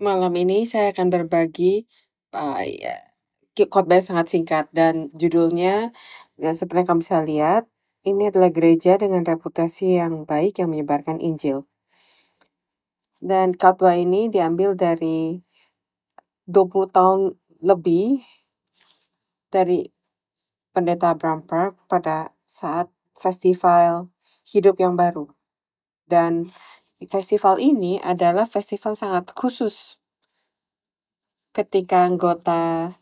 Malam ini saya akan berbagi ya, khotbah yang sangat singkat dan judulnya ya, seperti yang kamu bisa lihat, ini adalah gereja dengan reputasi yang baik yang menyebarkan Injil. Dan khotbah ini diambil dari 20 tahun lebih dari Pendeta Bram Park pada saat festival Hidup yang Baru. Dan festival ini adalah festival sangat khusus ketika anggota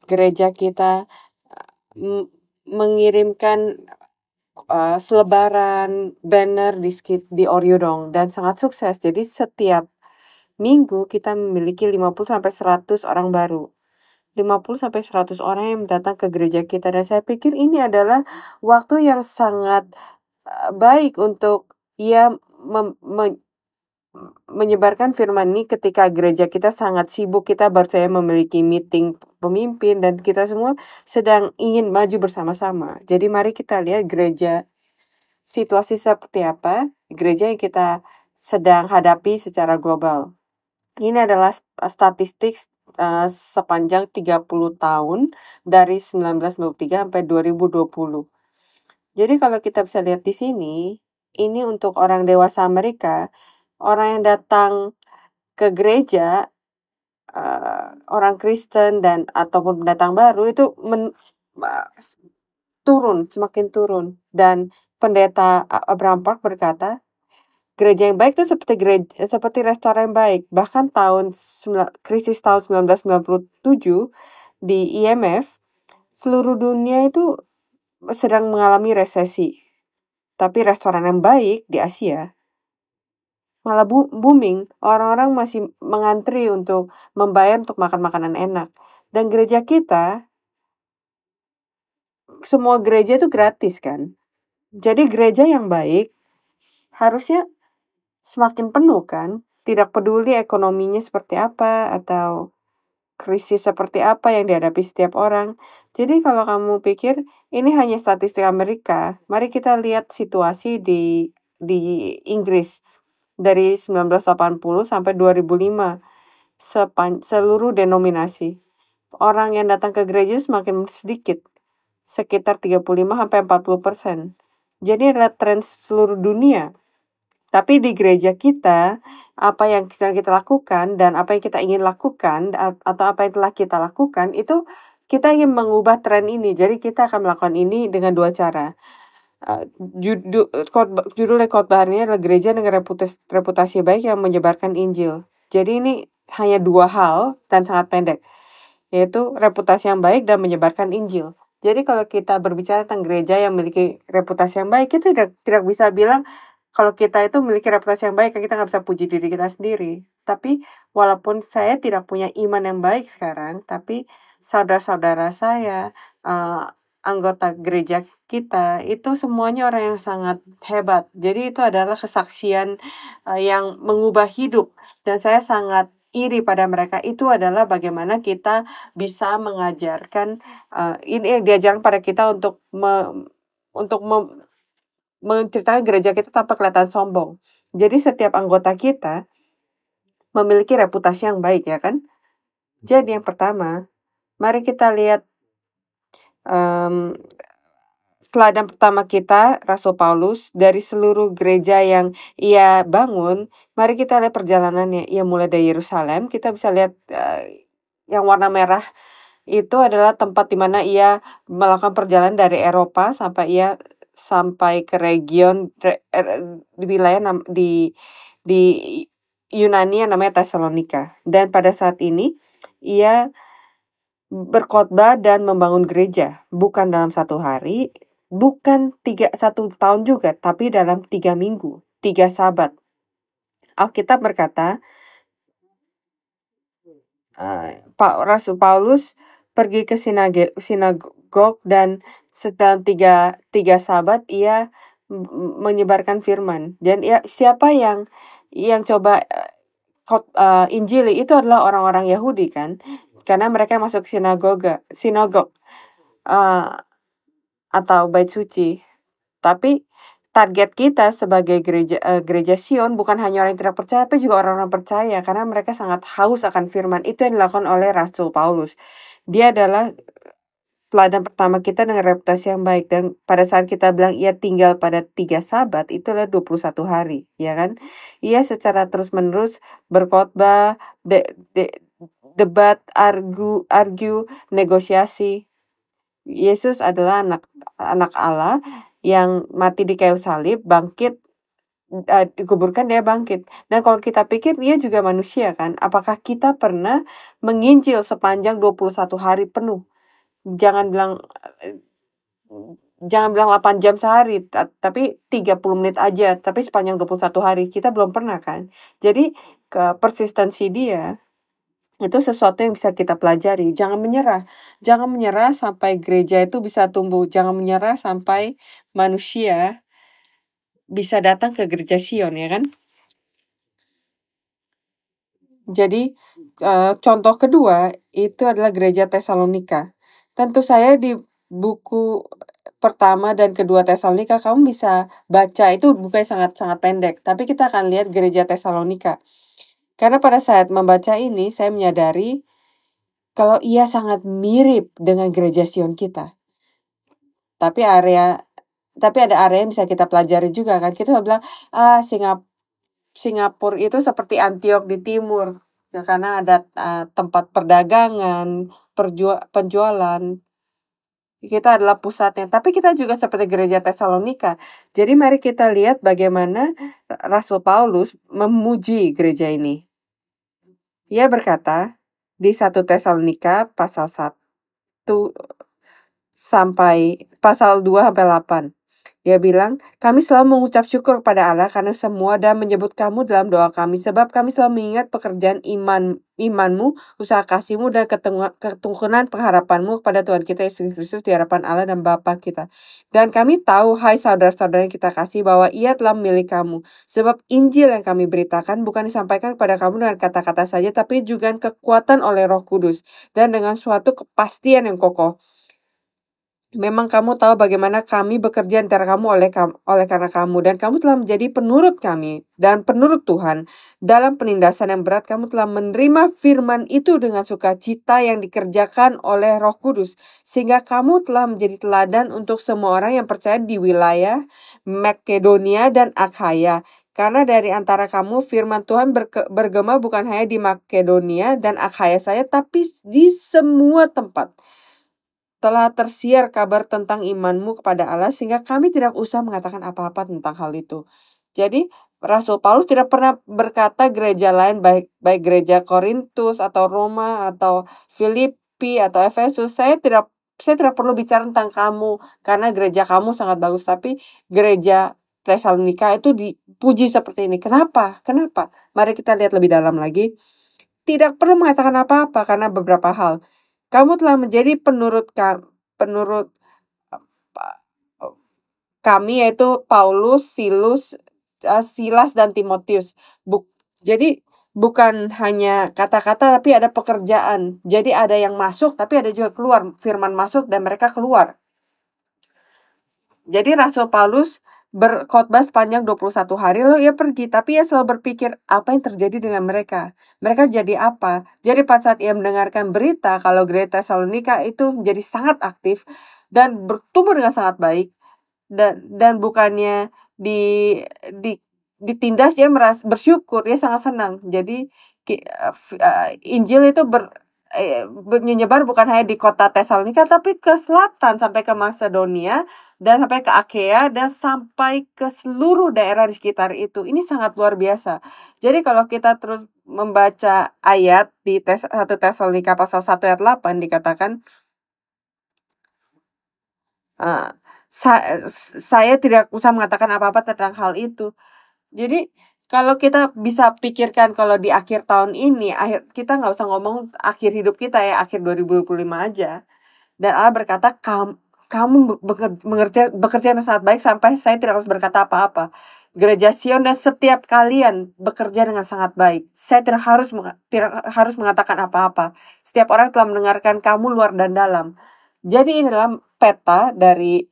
gereja kita mengirimkan selebaran banner di Oriodong dan sangat sukses. Jadi setiap minggu kita memiliki 50 sampai 100 orang baru. 50 sampai 100 orang yang datang ke gereja kita, dan saya pikir ini adalah waktu yang sangat baik untuk menyebarkan firman ini ketika gereja kita sangat sibuk. Kita baru saja memiliki meeting pemimpin dan kita semua sedang ingin maju bersama-sama. Jadi mari kita lihat situasi seperti apa gereja yang kita sedang hadapi secara global. Ini adalah statistik sepanjang 30 tahun dari 1993 sampai 2020. Jadi kalau kita bisa lihat di sini, ini untuk orang dewasa Amerika, orang yang datang ke gereja, orang Kristen dan ataupun pendatang baru itu semakin turun. Dan Pendeta Abraham Park berkata, gereja yang baik itu seperti restoran yang baik. Bahkan krisis tahun 1997 di IMF, seluruh dunia itu sedang mengalami resesi. Tapi restoran yang baik di Asia malah booming. Orang-orang masih mengantri untuk membayar untuk makan makanan enak. Dan gereja kita, semua gereja itu gratis kan. Jadi gereja yang baik harusnya semakin penuh kan. Tidak peduli ekonominya seperti apa atau krisis seperti apa yang dihadapi setiap orang. Jadi kalau kamu pikir ini hanya statistik Amerika, mari kita lihat situasi di Inggris dari 1980 sampai 2005, seluruh denominasi. Orang yang datang ke gereja semakin sedikit, sekitar 35 sampai 40%. Jadi adalah tren seluruh dunia. Tapi di gereja kita, apa yang sedang kita lakukan dan apa yang kita ingin lakukan atau apa yang telah kita lakukan, itu kita ingin mengubah tren ini. Jadi kita akan melakukan ini dengan dua cara. Judul khotbah hari ini adalah gereja dengan reputasi baik yang menyebarkan Injil. Jadi ini hanya dua hal dan sangat pendek, yaitu reputasi yang baik dan menyebarkan Injil. Jadi kalau kita berbicara tentang gereja yang memiliki reputasi yang baik, kita tidak bisa bilang kalau kita itu memiliki reputasi yang baik, kita nggak bisa puji diri kita sendiri. Tapi walaupun saya tidak punya iman yang baik sekarang, tapi saudara-saudara saya, anggota gereja kita, itu semuanya orang yang sangat hebat. Jadi itu adalah kesaksian yang mengubah hidup. Dan saya sangat iri pada mereka. Itu adalah bagaimana kita bisa mengajarkan, ini yang diajarkan pada kita untuk menceritakan gereja kita tanpa kelihatan sombong. Jadi setiap anggota kita memiliki reputasi yang baik, ya kan? Jadi yang pertama, mari kita lihat teladan pertama kita, Rasul Paulus, dari seluruh gereja yang ia bangun. Mari kita lihat perjalanannya. Ia mulai dari Yerusalem. Kita bisa lihat yang warna merah itu adalah tempat di mana ia melakukan perjalanan dari Eropa sampai ke region di wilayah di Yunani yang namanya Tesalonika. Dan pada saat ini ia berkhotbah dan membangun gereja, bukan dalam satu hari, bukan 1 tahun juga, tapi dalam 3 minggu, 3 sabat. Alkitab berkata, Rasul Paulus pergi ke sinagog dan setelah tiga sabat ia menyebarkan firman. Dan siapa yang coba Injili itu adalah orang-orang Yahudi kan, karena mereka masuk sinagog atau bait suci. Tapi target kita sebagai gereja Sion bukan hanya orang yang tidak percaya, tapi juga orang-orang percaya, karena mereka sangat haus akan firman. Itu yang dilakukan oleh Rasul Paulus. Dia adalah teladan pertama kita dengan reputasi yang baik. Dan pada saat kita bilang ia tinggal pada 3 sabat, itulah 21 hari, ya kan? Ia secara terus-menerus berkhotbah, debat, argue, negosiasi. Yesus adalah anak Allah yang mati di kayu salib, bangkit, dikuburkan, dia bangkit. Dan kalau kita pikir dia juga manusia kan, apakah kita pernah menginjil sepanjang 21 hari penuh? Jangan bilang 8 jam sehari, tapi 30 menit aja, tapi sepanjang 21 hari. Kita belum pernah kan. Jadi persistensi dia itu sesuatu yang bisa kita pelajari. Jangan menyerah. Jangan menyerah sampai gereja itu bisa tumbuh. Jangan menyerah sampai manusia bisa datang ke gereja Sion, ya kan? Jadi contoh kedua itu adalah gereja Tesalonika. Tentu saya di buku pertama dan kedua Tesalonika kamu bisa baca, itu bukunya sangat-sangat pendek, tapi kita akan lihat gereja Tesalonika. Karena pada saat membaca ini saya menyadari kalau ia sangat mirip dengan gereja Sion kita. Tapi ada area yang bisa kita pelajari juga kan. Kita bilang Singapura itu seperti Antioch di timur, karena ada tempat perdagangan, penjualan. Kita adalah pusatnya, tapi kita juga seperti gereja Tesalonika. Jadi mari kita lihat bagaimana Rasul Paulus memuji gereja ini. Ia berkata di 1 Tesalonika pasal 1 sampai pasal 2 sampai 8. Dia bilang, kami selalu mengucap syukur kepada Allah karena semua dan menyebut kamu dalam doa kami. Sebab kami selalu mengingat pekerjaan imanmu, usaha kasihmu, dan ketekunan pengharapanmu kepada Tuhan kita Yesus Kristus di hadapan Allah dan Bapa kita. Dan kami tahu, hai saudara-saudara yang kita kasih, bahwa ia telah memilih kamu. Sebab Injil yang kami beritakan bukan disampaikan kepada kamu dengan kata-kata saja, tapi juga dengan kekuatan oleh Roh Kudus dan dengan suatu kepastian yang kokoh. Memang kamu tahu bagaimana kami bekerja antara kamu oleh karena kamu, dan kamu telah menjadi penurut kami dan penurut Tuhan. Dalam penindasan yang berat kamu telah menerima firman itu dengan sukacita yang dikerjakan oleh Roh Kudus, sehingga kamu telah menjadi teladan untuk semua orang yang percaya di wilayah Makedonia dan Akhaya. Karena dari antara kamu firman Tuhan bergema bukan hanya di Makedonia dan Akhaya saja, tapi di semua tempat. Telah tersiar kabar tentang imanmu kepada Allah, sehingga kami tidak usah mengatakan apa-apa tentang hal itu. Jadi Rasul Paulus tidak pernah berkata gereja lain, baik gereja Korintus atau Roma atau Filipi atau Efesus, saya tidak perlu bicara tentang kamu karena gereja kamu sangat bagus. Tapi gereja Tesalonika itu dipuji seperti ini. Kenapa? Mari kita lihat lebih dalam lagi. Tidak perlu mengatakan apa-apa karena beberapa hal. Kamu telah menjadi penurut kami, yaitu Paulus, Silas, dan Timotius. Jadi bukan hanya kata-kata, tapi ada pekerjaan. Jadi ada yang masuk, tapi ada juga keluar. Firman masuk dan mereka keluar. Jadi Rasul Paulus berkhotbah sepanjang 21 hari, lalu ia pergi. Tapi ia selalu berpikir, apa yang terjadi dengan mereka? Mereka jadi apa? Jadi pada saat ia mendengarkan berita kalau gereja Tesalonika itu menjadi sangat aktif dan bertumbuh dengan sangat baik, dan bukannya ditindas, dia merasa bersyukur, dia sangat senang. Jadi Injil itu menyebar bukan hanya di kota Tesalonika, tapi ke selatan sampai ke Makedonia dan sampai ke Akhea dan sampai ke seluruh daerah di sekitar itu. Ini sangat luar biasa. Jadi kalau kita terus membaca ayat di 1 Tesalonika pasal 1 ayat 8 dikatakan, saya tidak usah mengatakan apa-apa tentang hal itu. Jadi kalau kita bisa pikirkan kalau di akhir tahun ini, kita nggak usah ngomong akhir hidup kita ya, akhir 2025 aja. Dan Allah berkata, kamu bekerja dengan sangat baik sampai saya tidak harus berkata apa-apa. Gereja Sion dan setiap kalian bekerja dengan sangat baik. Saya tidak harus mengatakan apa-apa. Setiap orang telah mendengarkan kamu luar dan dalam. Jadi ini adalah peta dari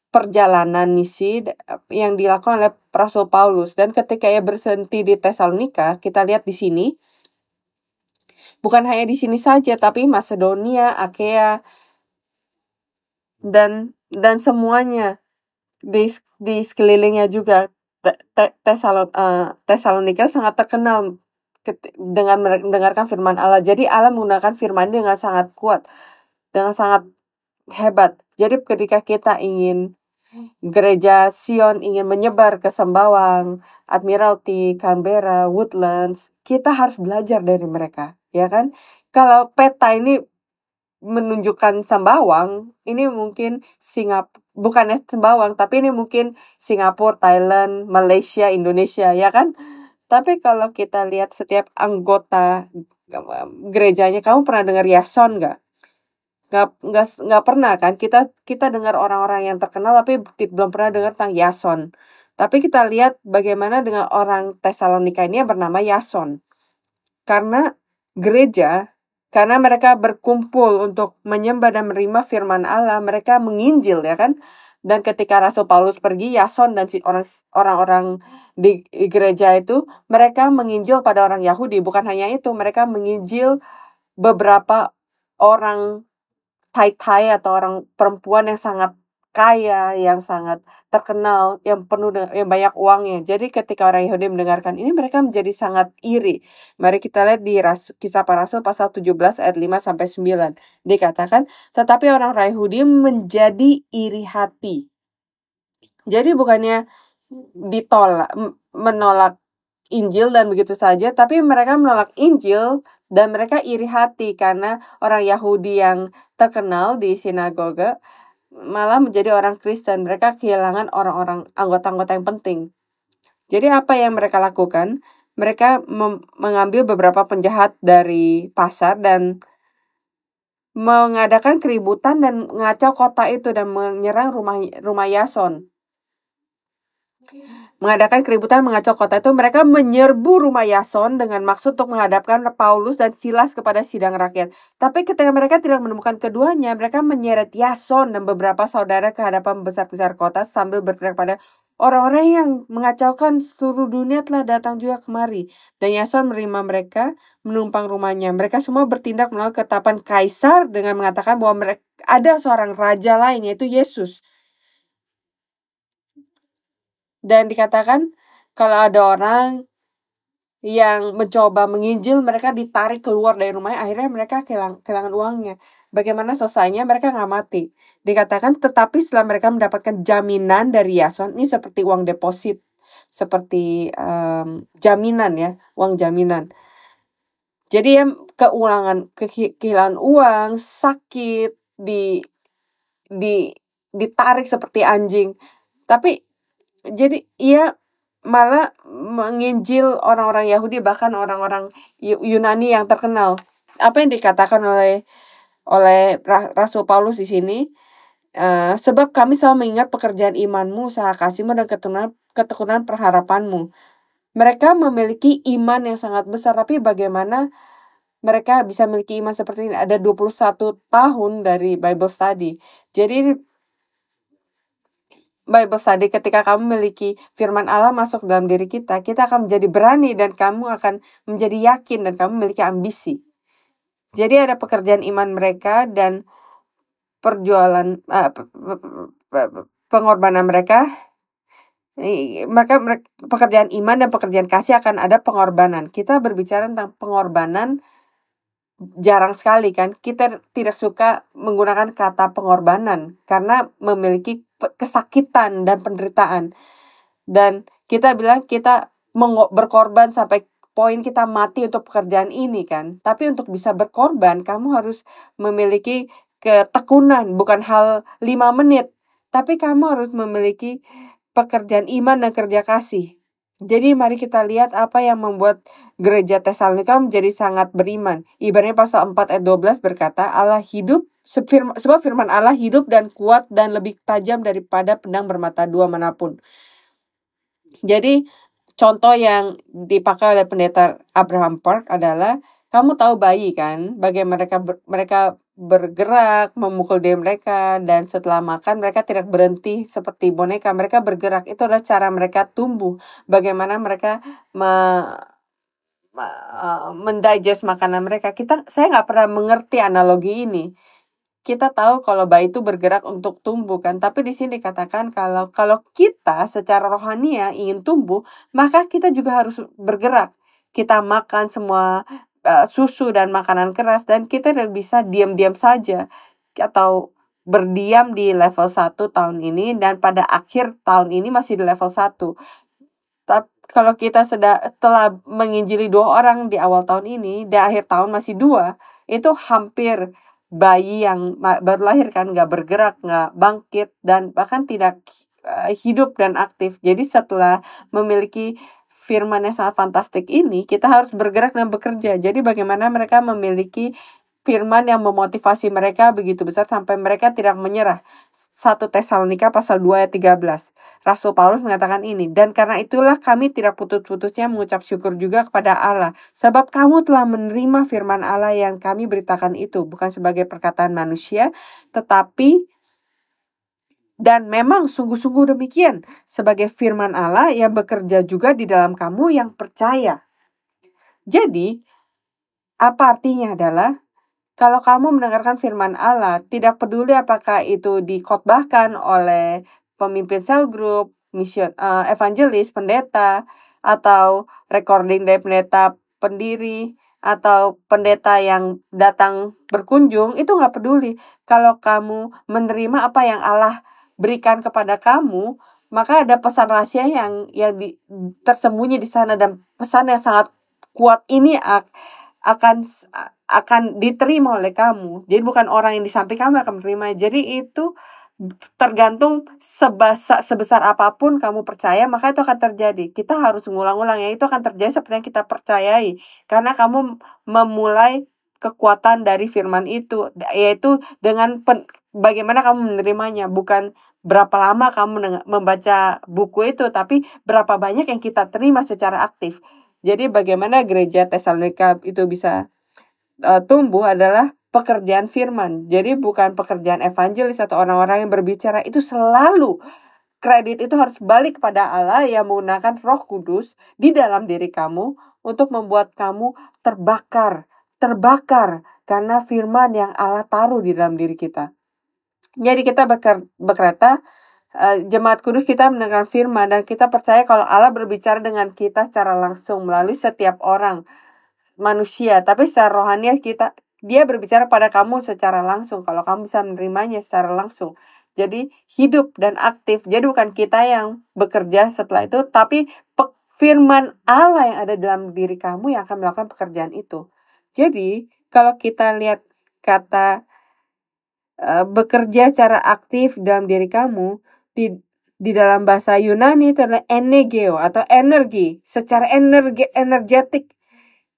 perjalanan misi yang dilakukan oleh Rasul Paulus. Dan ketika ia berhenti di Tesalonika, kita lihat di sini, bukan hanya di sini saja, tapi Masedonia, Akea, dan semuanya di sekelilingnya juga. Tesalonika sangat terkenal dengan mendengarkan firman Allah. Jadi Allah menggunakan firman dengan sangat kuat, dengan sangat hebat. Jadi ketika kita ingin gereja Sion ingin menyebar ke Sembawang, Admiralty, Canberra, Woodlands, kita harus belajar dari mereka, ya kan? Kalau peta ini menunjukkan Sembawang, ini mungkin bukannya Sembawang, tapi ini mungkin Singapura, Thailand, Malaysia, Indonesia, ya kan? Tapi kalau kita lihat setiap anggota gerejanya, kamu pernah dengar Yason nggak? Nggak pernah kan? Kita dengar orang-orang yang terkenal, tapi belum pernah dengar tentang Yason. Tapi kita lihat bagaimana dengan orang Tesalonika ini yang bernama Yason. Karena mereka berkumpul untuk menyembah dan menerima firman Allah, mereka menginjil, ya kan? Dan ketika Rasul Paulus pergi, Yason dan orang-orang di gereja itu, mereka menginjil pada orang Yahudi. Bukan hanya itu, mereka menginjil beberapa orang Thai atau orang perempuan yang sangat kaya, yang sangat terkenal, yang banyak uangnya. Jadi ketika orang Yahudi mendengarkan ini, mereka menjadi sangat iri. Mari kita lihat di Kisah Para Rasul pasal 17 ayat 5-9. Dikatakan, tetapi orang Yahudi menjadi iri hati. Jadi bukannya menolak Injil dan begitu saja, tapi mereka menolak Injil dan mereka iri hati karena orang Yahudi yang terkenal di sinagoga malah menjadi orang Kristen. Mereka kehilangan orang-orang anggota-anggota yang penting. Jadi apa yang mereka lakukan? Mereka mengambil beberapa penjahat dari pasar dan mengadakan keributan dan mengacau kota itu dan menyerang rumah Yason. Mengadakan keributan mengacau kota itu, mereka menyerbu rumah Yason dengan maksud untuk menghadapkan Paulus dan Silas kepada sidang rakyat. Tapi ketika mereka tidak menemukan keduanya, mereka menyeret Yason dan beberapa saudara ke hadapan besar-besar kota sambil berteriak pada orang-orang yang mengacaukan seluruh dunia telah datang juga kemari. Dan Yason menerima mereka, menumpang rumahnya. Mereka semua bertindak menolak ketetapan Kaisar dengan mengatakan bahwa mereka ada seorang raja lain, yaitu Yesus. Dan dikatakan kalau ada orang yang mencoba menginjil, mereka ditarik keluar dari rumahnya. Akhirnya mereka kehilangan uangnya. Bagaimana selesainya? Mereka nggak mati. Dikatakan tetapi setelah mereka mendapatkan jaminan dari Yason, ini seperti uang deposit, seperti jaminan, ya, uang jaminan. Jadi ya kehilangan uang, sakit, ditarik seperti anjing. Tapi jadi ia malah menginjil orang-orang Yahudi, bahkan orang-orang Yunani yang terkenal. Apa yang dikatakan oleh Rasul Paulus di sini? Sebab kami selalu mengingat pekerjaan imanmu, usaha kasihmu, dan ketekunan pengharapanmu. Mereka memiliki iman yang sangat besar, tapi bagaimana mereka bisa memiliki iman seperti ini? Ada 21 tahun dari Bible Study. Jadi Bible study, ketika kamu memiliki firman Allah masuk dalam diri kita akan menjadi berani dan kamu akan menjadi yakin dan kamu memiliki ambisi. Jadi ada pekerjaan iman mereka dan pengorbanan mereka. Maka pekerjaan iman dan pekerjaan kasih akan ada pengorbanan. Kita berbicara tentang pengorbanan jarang sekali kan. Kita tidak suka menggunakan kata pengorbanan karena memiliki kesakitan dan penderitaan. Dan kita bilang kita berkorban sampai poin kita mati untuk pekerjaan ini kan. Tapi untuk bisa berkorban, kamu harus memiliki ketekunan. Bukan hal 5 menit. Tapi kamu harus memiliki pekerjaan iman dan kerja kasih. Jadi mari kita lihat apa yang membuat gereja Tesalonika menjadi sangat beriman. Ibaratnya pasal 4 ayat 12 berkata, Allah hidup, sebab firman Allah hidup dan kuat dan lebih tajam daripada pedang bermata dua manapun. Jadi contoh yang dipakai oleh pendeta Abraham Park adalah, kamu tahu bayi kan, bagaimana mereka bergerak, memukul diri mereka, dan setelah makan mereka tidak berhenti seperti boneka, mereka bergerak. Itu adalah cara mereka tumbuh. Bagaimana mereka mendigest makanan mereka. Saya nggak pernah mengerti analogi ini. Kita tahu kalau bayi itu bergerak untuk tumbuh kan, tapi di sini dikatakan kalau kita secara rohania ingin tumbuh, maka kita juga harus bergerak. Kita makan semua susu dan makanan keras, dan kita tidak bisa diam-diam saja atau berdiam di level 1 tahun ini, dan pada akhir tahun ini masih di level 1. Tapi kalau kita telah menginjili 2 orang di awal tahun ini, di akhir tahun masih 2, itu hampir bayi yang baru lahir kan, nggak bergerak, nggak bangkit, dan bahkan tidak hidup dan aktif. Jadi setelah memiliki firman yang sangat fantastik ini, kita harus bergerak dan bekerja. Jadi bagaimana mereka memiliki firman yang memotivasi mereka begitu besar sampai mereka tidak menyerah. 1 Tesalonika pasal 2 ayat 13. Rasul Paulus mengatakan ini, dan karena itulah kami tidak putus-putusnya mengucap syukur juga kepada Allah, sebab kamu telah menerima firman Allah yang kami beritakan itu, bukan sebagai perkataan manusia, tetapi dan memang sungguh-sungguh demikian, sebagai firman Allah yang bekerja juga di dalam kamu yang percaya. Jadi, apa artinya adalah, kalau kamu mendengarkan firman Allah, tidak peduli apakah itu dikhotbahkan oleh pemimpin sel group, evangelis, pendeta, atau recording dari pendeta pendiri, atau pendeta yang datang berkunjung, itu nggak peduli. Kalau kamu menerima apa yang Allah berikan kepada kamu, maka ada pesan rahasia yang tersembunyi di sana, dan pesan yang sangat kuat ini akan diterima oleh kamu. Jadi bukan orang yang di samping kamu akan menerima. Jadi itu tergantung sebesar apapun kamu percaya, maka itu akan terjadi. Kita harus ngulang-ulang ya, itu akan terjadi seperti yang kita percayai. Karena kamu memulai kekuatan dari firman itu, yaitu dengan bagaimana kamu menerimanya. Bukan berapa lama kamu membaca buku itu, tapi berapa banyak yang kita terima secara aktif. Jadi bagaimana gereja Tesalonika itu bisa tumbuh adalah pekerjaan firman. Jadi bukan pekerjaan evangelis atau orang-orang yang berbicara. Itu selalu kredit itu harus balik kepada Allah yang menggunakan Roh Kudus di dalam diri kamu untuk membuat kamu terbakar karena firman yang Allah taruh di dalam diri kita. Jadi kita berkata, jemaat kudus, kita mendengar firman dan kita percaya kalau Allah berbicara dengan kita secara langsung melalui setiap orang manusia, tapi secara rohani dia berbicara pada kamu secara langsung kalau kamu bisa menerimanya secara langsung. Jadi hidup dan aktif. Jadi bukan kita yang bekerja setelah itu, tapi firman Allah yang ada dalam diri kamu yang akan melakukan pekerjaan itu. Jadi kalau kita lihat kata bekerja secara aktif dalam diri kamu, di dalam bahasa Yunani itu adalah energeo atau energi, secara energetik.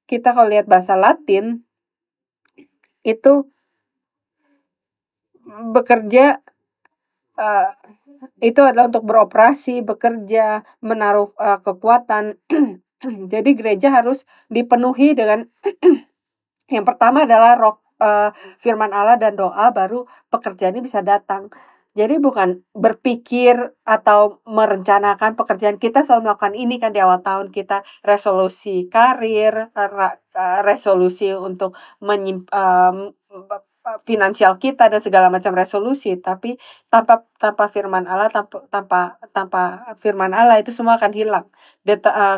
Kita kalau lihat bahasa Latin itu bekerja itu adalah untuk beroperasi, bekerja, menaruh kekuatan. Jadi gereja harus dipenuhi dengan yang pertama adalah firman Allah dan doa, baru pekerjaan ini bisa datang. Jadi bukan berpikir atau merencanakan pekerjaan. Kita selalu melakukan ini kan di awal tahun, kita resolusi karir, resolusi untuk finansial kita dan segala macam resolusi. Tapi tanpa firman Allah, tanpa firman Allah itu semua akan hilang.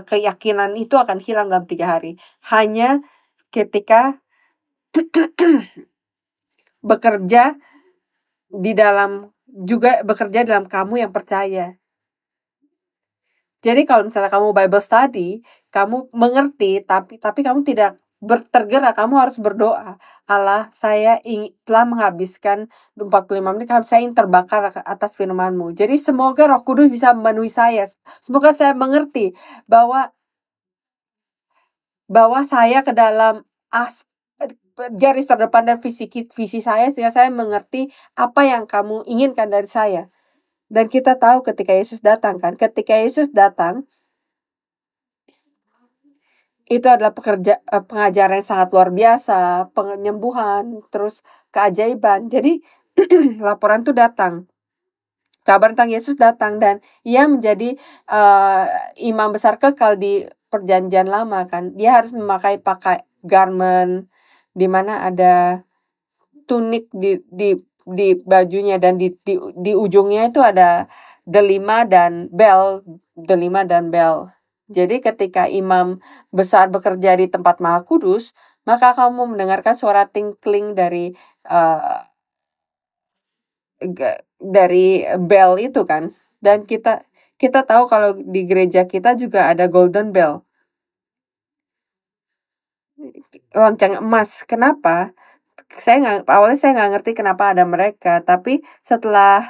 Keyakinan itu akan hilang dalam 3 hari. Hanya ketika bekerja dalam kamu yang percaya. Jadi kalau misalnya kamu Bible study, kamu mengerti, tapi kamu tidak tergerak, kamu harus berdoa. Allah, saya telah menghabiskan 45 menit, saya ingin terbakar atas firman-Mu. Jadi semoga Roh Kudus bisa memenuhi saya. Semoga saya mengerti bahwa saya ke dalam garis terdepan dan visi saya, sehingga saya mengerti apa yang kamu inginkan dari saya. Dan kita tahu ketika Yesus datang kan, ketika Yesus datang itu adalah pengajaran yang sangat luar biasa, penyembuhan, terus keajaiban. Jadi laporan itu datang. Kabar tentang Yesus datang dan ia menjadi imam besar kekal di perjanjian lama kan. Dia harus pakai garment di mana ada tunik di bajunya dan di ujungnya itu ada delima dan bel. Jadi ketika imam besar bekerja di tempat Maha Kudus, maka kamu mendengarkan suara tinkling dari bel itu kan. Dan kita tahu kalau di gereja kita juga ada golden bell, lonceng emas. Kenapa? Awalnya saya nggak ngerti kenapa ada mereka, tapi setelah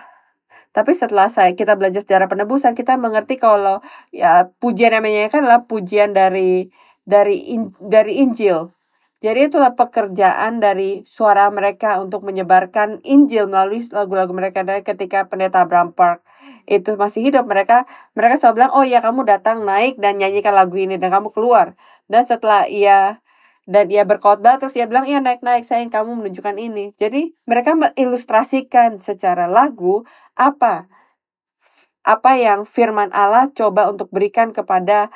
kita belajar sejarah penebusan, kita mengerti kalau ya pujian yang menyanyikan adalah pujian dari Injil. Jadi itulah pekerjaan dari suara mereka untuk menyebarkan Injil melalui lagu-lagu mereka. Dan ketika pendeta Abraham Park itu masih hidup, mereka selalu bilang, oh ya kamu datang naik dan nyanyikan lagu ini dan kamu keluar. Dan setelah ia berkhotbah, terus ia bilang, iya naik-naik saya ingin kamu menunjukkan ini. Jadi mereka mengilustrasikan secara lagu apa yang firman Allah coba untuk berikan kepada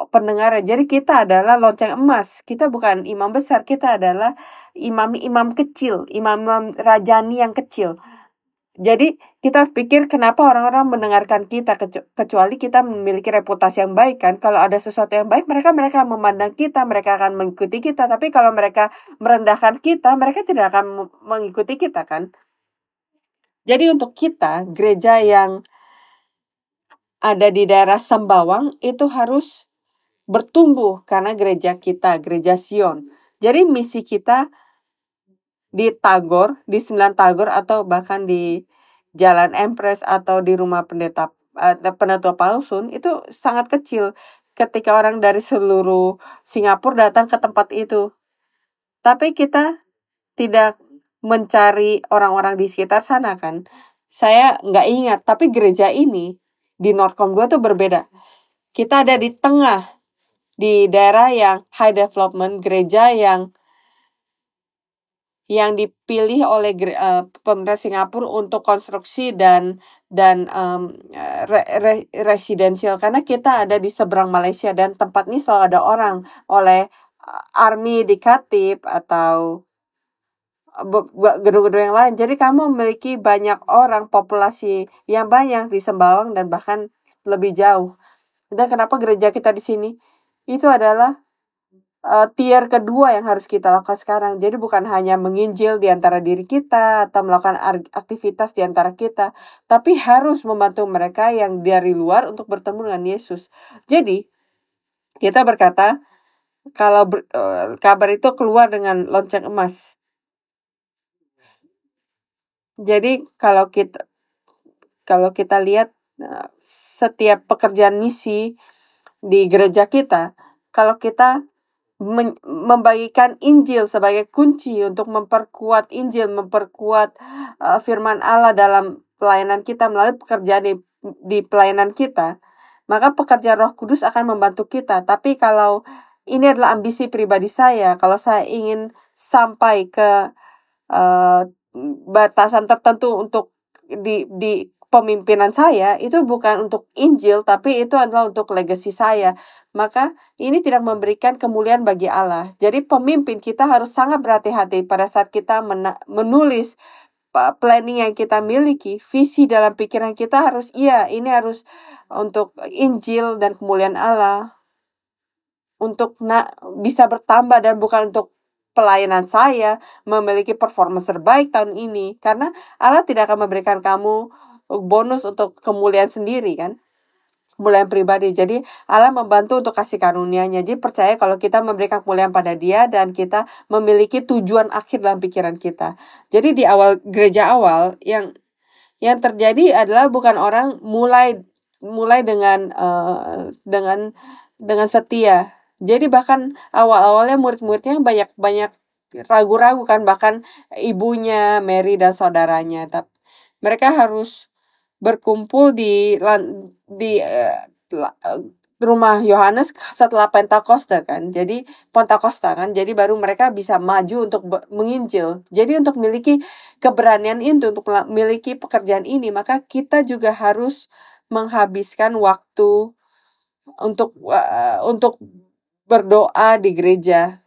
pendengar. Jadi kita adalah lonceng emas. Kita bukan imam besar, kita adalah imam kecil, imam rajani yang kecil. Jadi kita pikir kenapa orang-orang mendengarkan kita, kecuali kita memiliki reputasi yang baik kan. Kalau ada sesuatu yang baik, mereka memandang kita, mereka akan mengikuti kita. Tapi kalau mereka merendahkan kita, mereka tidak akan mengikuti kita kan. Jadi untuk kita, gereja yang ada di daerah Sembawang itu harus bertumbuh karena gereja kita, gereja Sion. Jadi misi kita di Tagor, di 9 Tagor atau bahkan di Jalan Empres atau di rumah Penatua Pausun itu sangat kecil ketika orang dari seluruh Singapura datang ke tempat itu. Tapi kita tidak mencari orang-orang di sekitar sana kan. Saya nggak ingat, tapi gereja ini di Northcom 2 tuh berbeda. Kita ada di tengah, di daerah yang high development, gereja yang dipilih oleh pemerintah Singapura untuk konstruksi dan residensial, karena kita ada di seberang Malaysia dan tempat ini selalu ada orang oleh army di Khatib atau gedung-gedung yang lain. Jadi kamu memiliki banyak orang, populasi yang banyak di Sembawang dan bahkan lebih jauh. Dan kenapa gereja kita di sini? Itu adalah tier kedua yang harus kita lakukan sekarang. Jadi bukan hanya menginjil di antara diri kita atau melakukan aktivitas di antara kita, tapi harus membantu mereka yang dari luar untuk bertemu dengan Yesus. Jadi kita berkata kalau kabar itu keluar dengan lonceng emas. Jadi kalau kita lihat setiap pekerjaan misi di gereja kita, kalau kita membagikan Injil sebagai kunci untuk memperkuat Injil, memperkuat firman Allah dalam pelayanan kita melalui pekerjaan di pelayanan kita, maka pekerjaan Roh Kudus akan membantu kita. Tapi kalau ini adalah ambisi pribadi saya, kalau saya ingin sampai ke batasan tertentu untuk di pemimpinan saya, itu bukan untuk Injil, tapi itu adalah untuk legacy saya. Maka ini tidak memberikan kemuliaan bagi Allah. Jadi pemimpin kita harus sangat berhati-hati pada saat kita menulis planning yang kita miliki, visi dalam pikiran kita harus, ini harus untuk Injil dan kemuliaan Allah. Untuk bisa bertambah dan bukan untuk pelayanan saya memiliki performance terbaik tahun ini. Karena Allah tidak akan memberikan kamu bonus untuk kemuliaan sendiri kan, kemuliaan pribadi. Jadi Allah membantu untuk kasih karunia-Nya. Jadi percaya kalau kita memberikan kemuliaan pada Dia dan kita memiliki tujuan akhir dalam pikiran kita. Jadi di awal gereja awal yang terjadi adalah bukan orang mulai dengan setia. Jadi bahkan awal-awalnya murid-muridnya banyak ragu-ragu kan, bahkan ibunya Mary dan saudaranya. Tapi mereka harus berkumpul di rumah Yohanes setelah Pentakosta kan. Jadi Pentakosta kan. Jadi baru mereka bisa maju untuk menginjil. Jadi untuk memiliki keberanian itu, untuk memiliki pekerjaan ini, maka kita juga harus menghabiskan waktu untuk berdoa di gereja.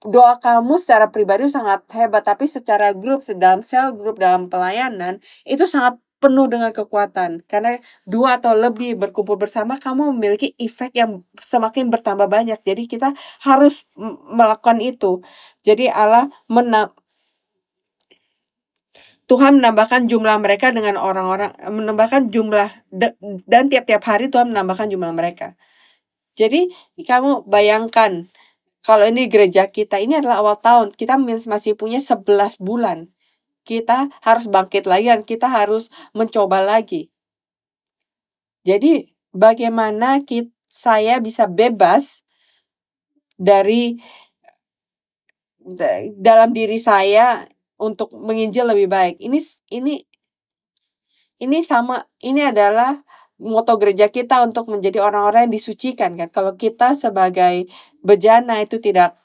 Doa kamu secara pribadi sangat hebat, tapi secara grup, dalam sel grup, dalam pelayanan, itu sangat penuh dengan kekuatan. Karena 2 atau lebih berkumpul bersama, kamu memiliki efek yang semakin bertambah banyak. Jadi kita harus melakukan itu. Jadi Tuhan menambahkan jumlah mereka dengan orang-orang, menambahkan jumlah, dan tiap-tiap hari Tuhan menambahkan jumlah mereka. Jadi kamu bayangkan, kalau ini gereja kita, ini adalah awal tahun, kita masih punya 11 bulan. Kita harus bangkit lagi dan kita harus mencoba lagi. Jadi bagaimana saya bisa bebas dari dalam diri saya untuk menginjil lebih baik. Ini adalah moto gereja kita untuk menjadi orang-orang yang disucikan kan. Kalau kita sebagai bejana itu tidak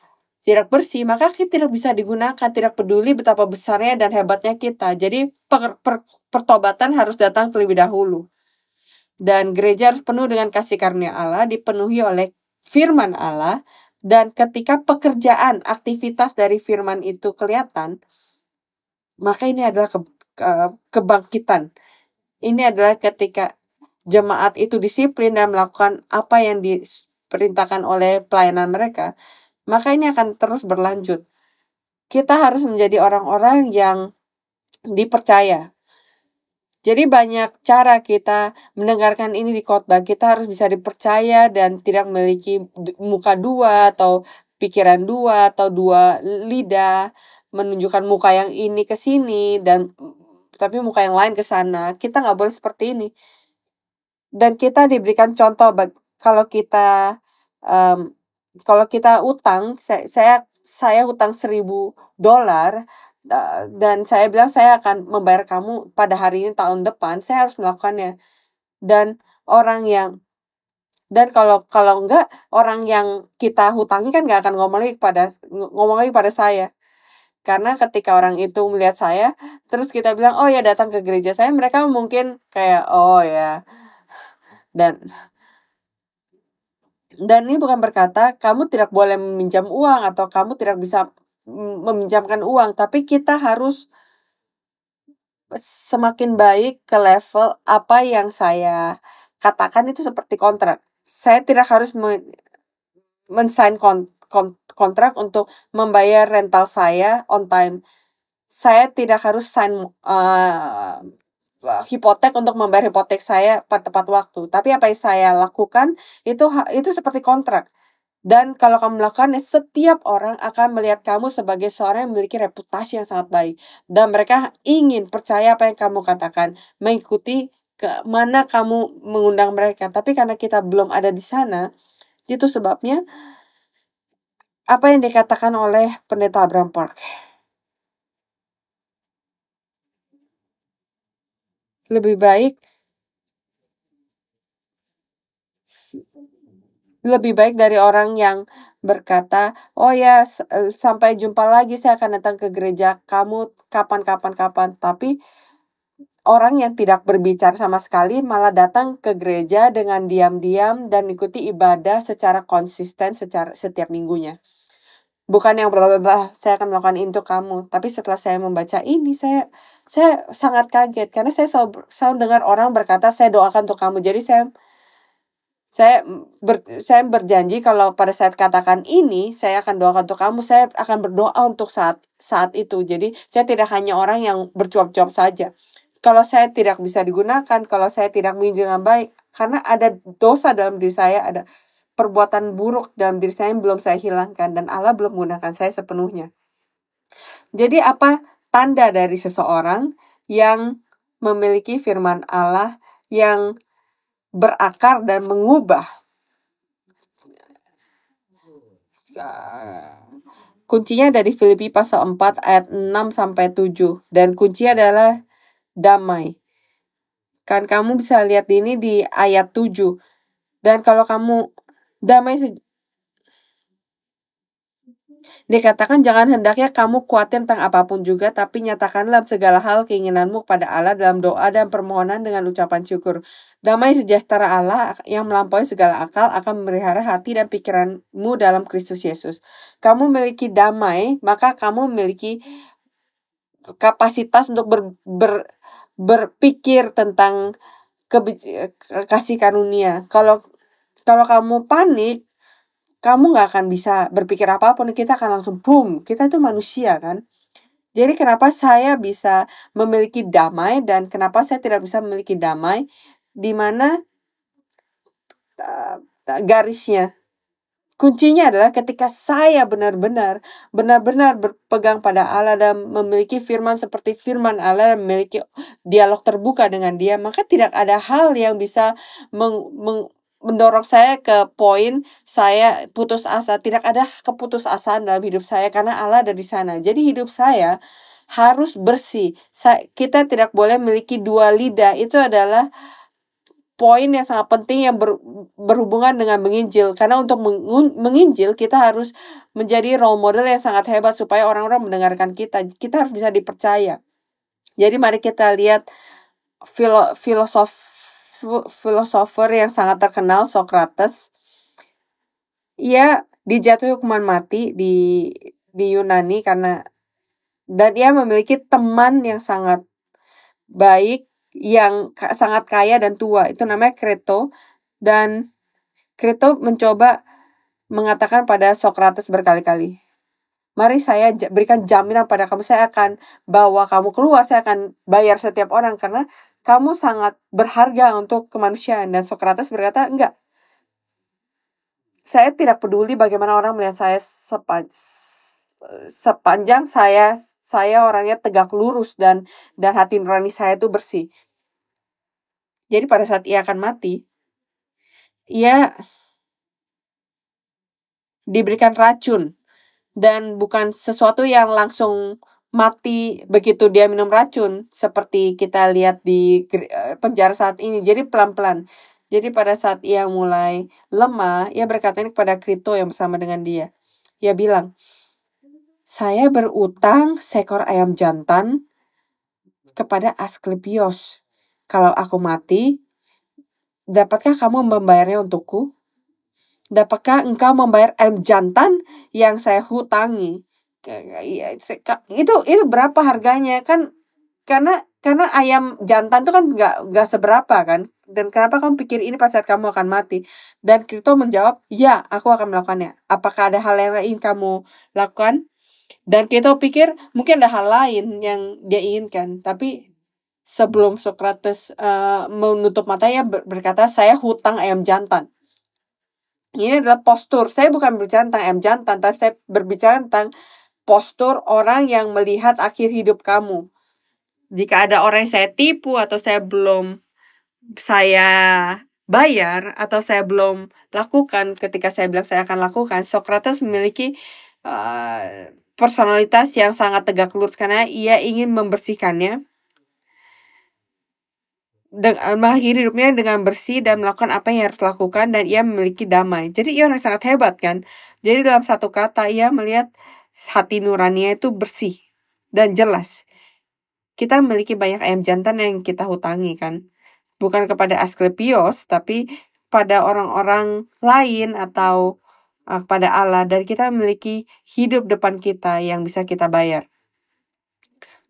bersih, maka kita tidak bisa digunakan, tidak peduli betapa besarnya dan hebatnya kita. Jadi pertobatan harus datang terlebih dahulu. Dan gereja harus penuh dengan kasih karunia Allah, dipenuhi oleh firman Allah, dan ketika pekerjaan, aktivitas dari firman itu kelihatan, maka ini adalah kebangkitan. Ini adalah ketika jemaat itu disiplin dan melakukan apa yang diperintahkan oleh pelayanan mereka, maka ini akan terus berlanjut. Kita harus menjadi orang-orang yang dipercaya. Jadi banyak cara kita mendengarkan ini di khotbah. Kita harus bisa dipercaya dan tidak memiliki muka 2 atau pikiran 2 atau 2 lidah, menunjukkan muka yang ini ke sini dan tapi muka yang lain ke sana. Kita nggak boleh seperti ini. Dan kita diberikan contoh kalau kita utang, saya utang $1,000 dan saya bilang saya akan membayar kamu pada hari ini tahun depan, saya harus melakukannya. Dan kalau enggak, orang yang kita hutangi kan nggak akan ngomong lagi pada saya. Karena ketika orang itu melihat saya, terus kita bilang, oh ya datang ke gereja saya, mereka mungkin kayak, oh ya. Dan ini bukan berkata kamu tidak boleh meminjam uang atau kamu tidak bisa meminjamkan uang. Tapi kita harus semakin baik ke level apa yang saya katakan itu seperti kontrak. Saya tidak harus men-sign kontrak untuk membayar rental saya on time. Saya tidak harus sign hipotek untuk membayar hipotek saya tepat waktu. Tapi apa yang saya lakukan itu seperti kontrak. Dan kalau kamu melakukannya, setiap orang akan melihat kamu sebagai seorang yang memiliki reputasi yang sangat baik. Dan mereka ingin percaya apa yang kamu katakan, mengikuti ke mana kamu mengundang mereka. Tapi karena kita belum ada di sana, itu sebabnya apa yang dikatakan oleh Pendeta Abraham Park. Lebih baik dari orang yang berkata, oh ya sampai jumpa lagi, saya akan datang ke gereja kamu kapan. Tapi orang yang tidak berbicara sama sekali malah datang ke gereja dengan diam-diam dan ikuti ibadah secara konsisten setiap minggunya. Bukan yang saya akan melakukan itu kamu. Tapi setelah saya membaca ini, saya sangat kaget. Karena saya selalu dengar orang berkata, saya doakan untuk kamu. Jadi saya berjanji kalau pada saat katakan ini, saya akan doakan untuk kamu. Saya akan berdoa untuk saat itu. Jadi saya tidak hanya orang yang bercuap-cuap saja. Kalau saya tidak bisa digunakan, kalau saya tidak menginjil dengan baik, karena ada dosa dalam diri saya, ada perbuatan buruk dalam diri saya yang belum saya hilangkan, dan Allah belum menggunakan saya sepenuhnya. Jadi apa tanda dari seseorang yang memiliki firman Allah yang berakar dan mengubah? Kuncinya dari Filipi pasal 4 ayat 6-7. Dan kunci adalah damai. Kan kamu bisa lihat ini di ayat 7. Dan kalau kamu damai dikatakan jangan hendaknya kamu khawatir tentang apapun juga, tapi nyatakanlah segala hal keinginanmu kepada Allah dalam doa dan permohonan dengan ucapan syukur. Damai sejahtera Allah yang melampaui segala akal akan memelihara hati dan pikiranmu dalam Kristus Yesus. Kamu memiliki damai, maka kamu memiliki kapasitas untuk berpikir tentang kasih karunia. Kalau kamu panik, kamu nggak akan bisa berpikir apapun. Kita akan langsung boom. Kita itu manusia kan. Jadi kenapa saya bisa memiliki damai dan kenapa saya tidak bisa memiliki damai? Di mana garisnya? Kuncinya adalah ketika saya benar-benar berpegang pada Allah dan memiliki firman seperti firman Allah dan memiliki dialog terbuka dengan Dia, maka tidak ada hal yang bisa mendorong saya ke poin saya putus asa. Tidak ada keputusasaan dalam hidup saya karena Allah ada di sana. Jadi hidup saya harus bersih. Kita tidak boleh memiliki dua lidah. Itu adalah poin yang sangat penting yang berhubungan dengan menginjil. Karena untuk menginjil kita harus menjadi role model yang sangat hebat supaya orang-orang mendengarkan kita. Kita harus bisa dipercaya. Jadi mari kita lihat filosofer yang sangat terkenal, Socrates. Ia dijatuhi hukuman mati di Yunani dan ia memiliki teman yang sangat baik, yang sangat kaya dan tua. Itu namanya Crito. Dan Crito mencoba mengatakan pada Socrates berkali-kali, mari saya berikan jaminan pada kamu, saya akan bawa kamu keluar, saya akan bayar setiap orang karena kamu sangat berharga untuk kemanusiaan. Dan Socrates berkata, enggak, saya tidak peduli bagaimana orang melihat saya sepanjang saya orangnya tegak lurus dan hati nurani saya itu bersih. Jadi pada saat ia akan mati, ia diberikan racun. Dan bukan sesuatu yang langsung mati begitu dia minum racun, seperti kita lihat di penjara saat ini. Jadi pelan-pelan. Jadi pada saat ia mulai lemah, ia berkata ini kepada Crito yang bersama dengan dia. Ia bilang, saya berutang seekor ayam jantan kepada Asklepios. Kalau aku mati, dapatkah kamu membayarnya untukku? Dapatkah engkau membayar ayam jantan yang saya hutangi? Itu berapa harganya kan? Karena ayam jantan itu kan nggak seberapa kan? Dan kenapa kamu pikir ini pada saat kamu akan mati? Dan Crito menjawab, ya, aku akan melakukannya. Apakah ada hal yang lain kamu lakukan? Dan Crito pikir mungkin ada hal lain yang dia inginkan, tapi sebelum Socrates menutup matanya berkata, saya hutang ayam jantan. Ini adalah postur. Saya bukan berbicara tentang ayam jantan, tapi saya berbicara tentang postur orang yang melihat akhir hidup kamu. Jika ada orang yang saya tipu atau saya bayar atau saya belum lakukan ketika saya bilang saya akan lakukan, Socrates memiliki personalitas yang sangat tegak lurus karena ia ingin membersihkannya, mengakhiri hidupnya dengan bersih dan melakukan apa yang harus lakukan, dan ia memiliki damai. Jadi ia orang sangat hebat kan. Jadi dalam satu kata ia melihat hati nuraninya itu bersih dan jelas. Kita memiliki banyak ayam jantan yang kita hutangi kan. Bukan kepada Asklepios, tapi pada orang-orang lain atau kepada Allah. Dan kita memiliki hidup depan kita yang bisa kita bayar.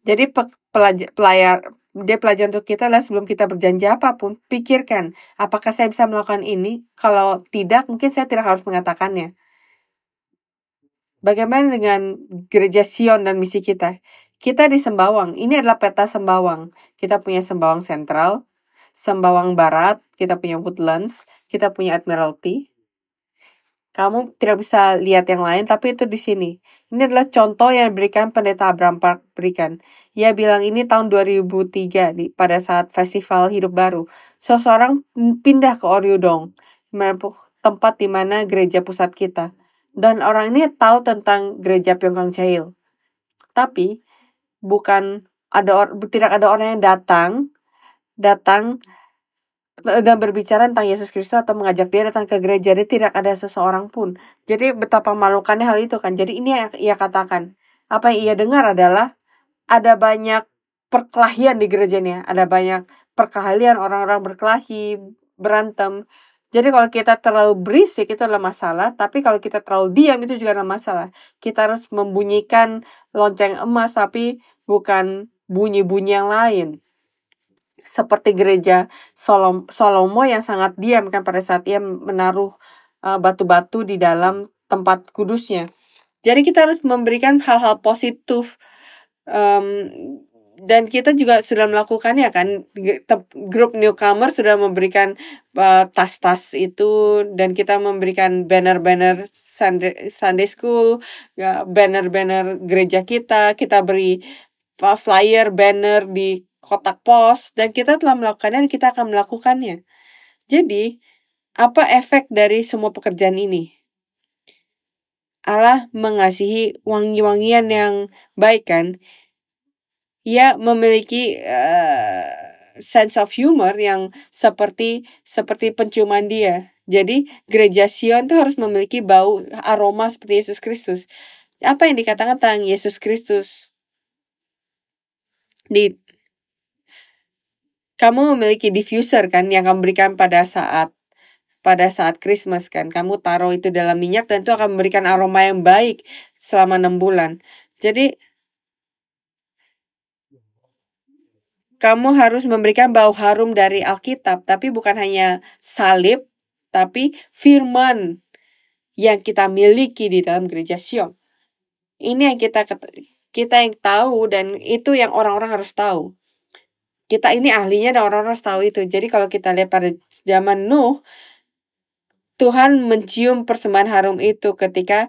Jadi pelajaran untuk kita adalah sebelum kita berjanji apapun, pikirkan, apakah saya bisa melakukan ini? Kalau tidak, mungkin saya tidak harus mengatakannya. Bagaimana dengan gereja Sion dan misi kita? Kita di Sembawang, ini adalah peta Sembawang. Kita punya Sembawang Sentral, Sembawang Barat, kita punya Woodlands, kita punya Admiralty. Kamu tidak bisa lihat yang lain, tapi itu di sini. Ini adalah contoh yang diberikan Pendeta Abraham Park berikan. Ia bilang ini tahun 2003 pada saat Festival Hidup Baru. Seseorang pindah ke Oryudong, tempat di mana gereja pusat kita. Dan orang ini tahu tentang gereja Pyeongkang Chail. Tapi tidak ada orang yang datang dan berbicara tentang Yesus Kristus atau mengajak dia datang ke gereja, dia tidak ada seseorang pun. Jadi betapa memalukannya hal itu kan. Jadi ini yang ia katakan. Apa yang ia dengar adalah ada banyak perkelahian di gerejanya, ada banyak perkelahian, orang-orang berkelahi, berantem. Jadi kalau kita terlalu berisik itu adalah masalah, tapi kalau kita terlalu diam itu juga adalah masalah. Kita harus membunyikan lonceng emas tapi bukan bunyi-bunyi yang lain. Seperti gereja Salomo yang sangat diam kan pada saat ia menaruh batu-batu di dalam tempat kudusnya. Jadi kita harus memberikan hal-hal positif, dan kita juga sudah melakukannya kan. Grup newcomer sudah memberikan tas-tas itu, dan kita memberikan banner-banner Sunday school, banner-banner gereja kita beri flyer, banner di kotak pos, dan kita telah melakukannya dan kita akan melakukannya. Jadi, apa efek dari semua pekerjaan ini? Allah mengasihi wangi-wangian yang baik kan? Ia memiliki sense of humor yang seperti penciuman dia. Jadi gereja Sion tuh harus memiliki bau aroma seperti Yesus Kristus. Apa yang dikatakan tentang Yesus Kristus? Kamu memiliki diffuser kan yang kamu berikan pada saat Christmas kan. Kamu taruh itu dalam minyak dan itu akan memberikan aroma yang baik selama 6 bulan. Jadi kamu harus memberikan bau harum dari Alkitab, tapi bukan hanya salib, tapi firman yang kita miliki di dalam gereja Sion. Ini yang kita yang tahu, dan itu yang orang-orang harus tahu. Kita ini ahlinya dan orang-orang harus tahu itu. Jadi kalau kita lihat pada zaman Nuh, Tuhan mencium persembahan harum itu ketika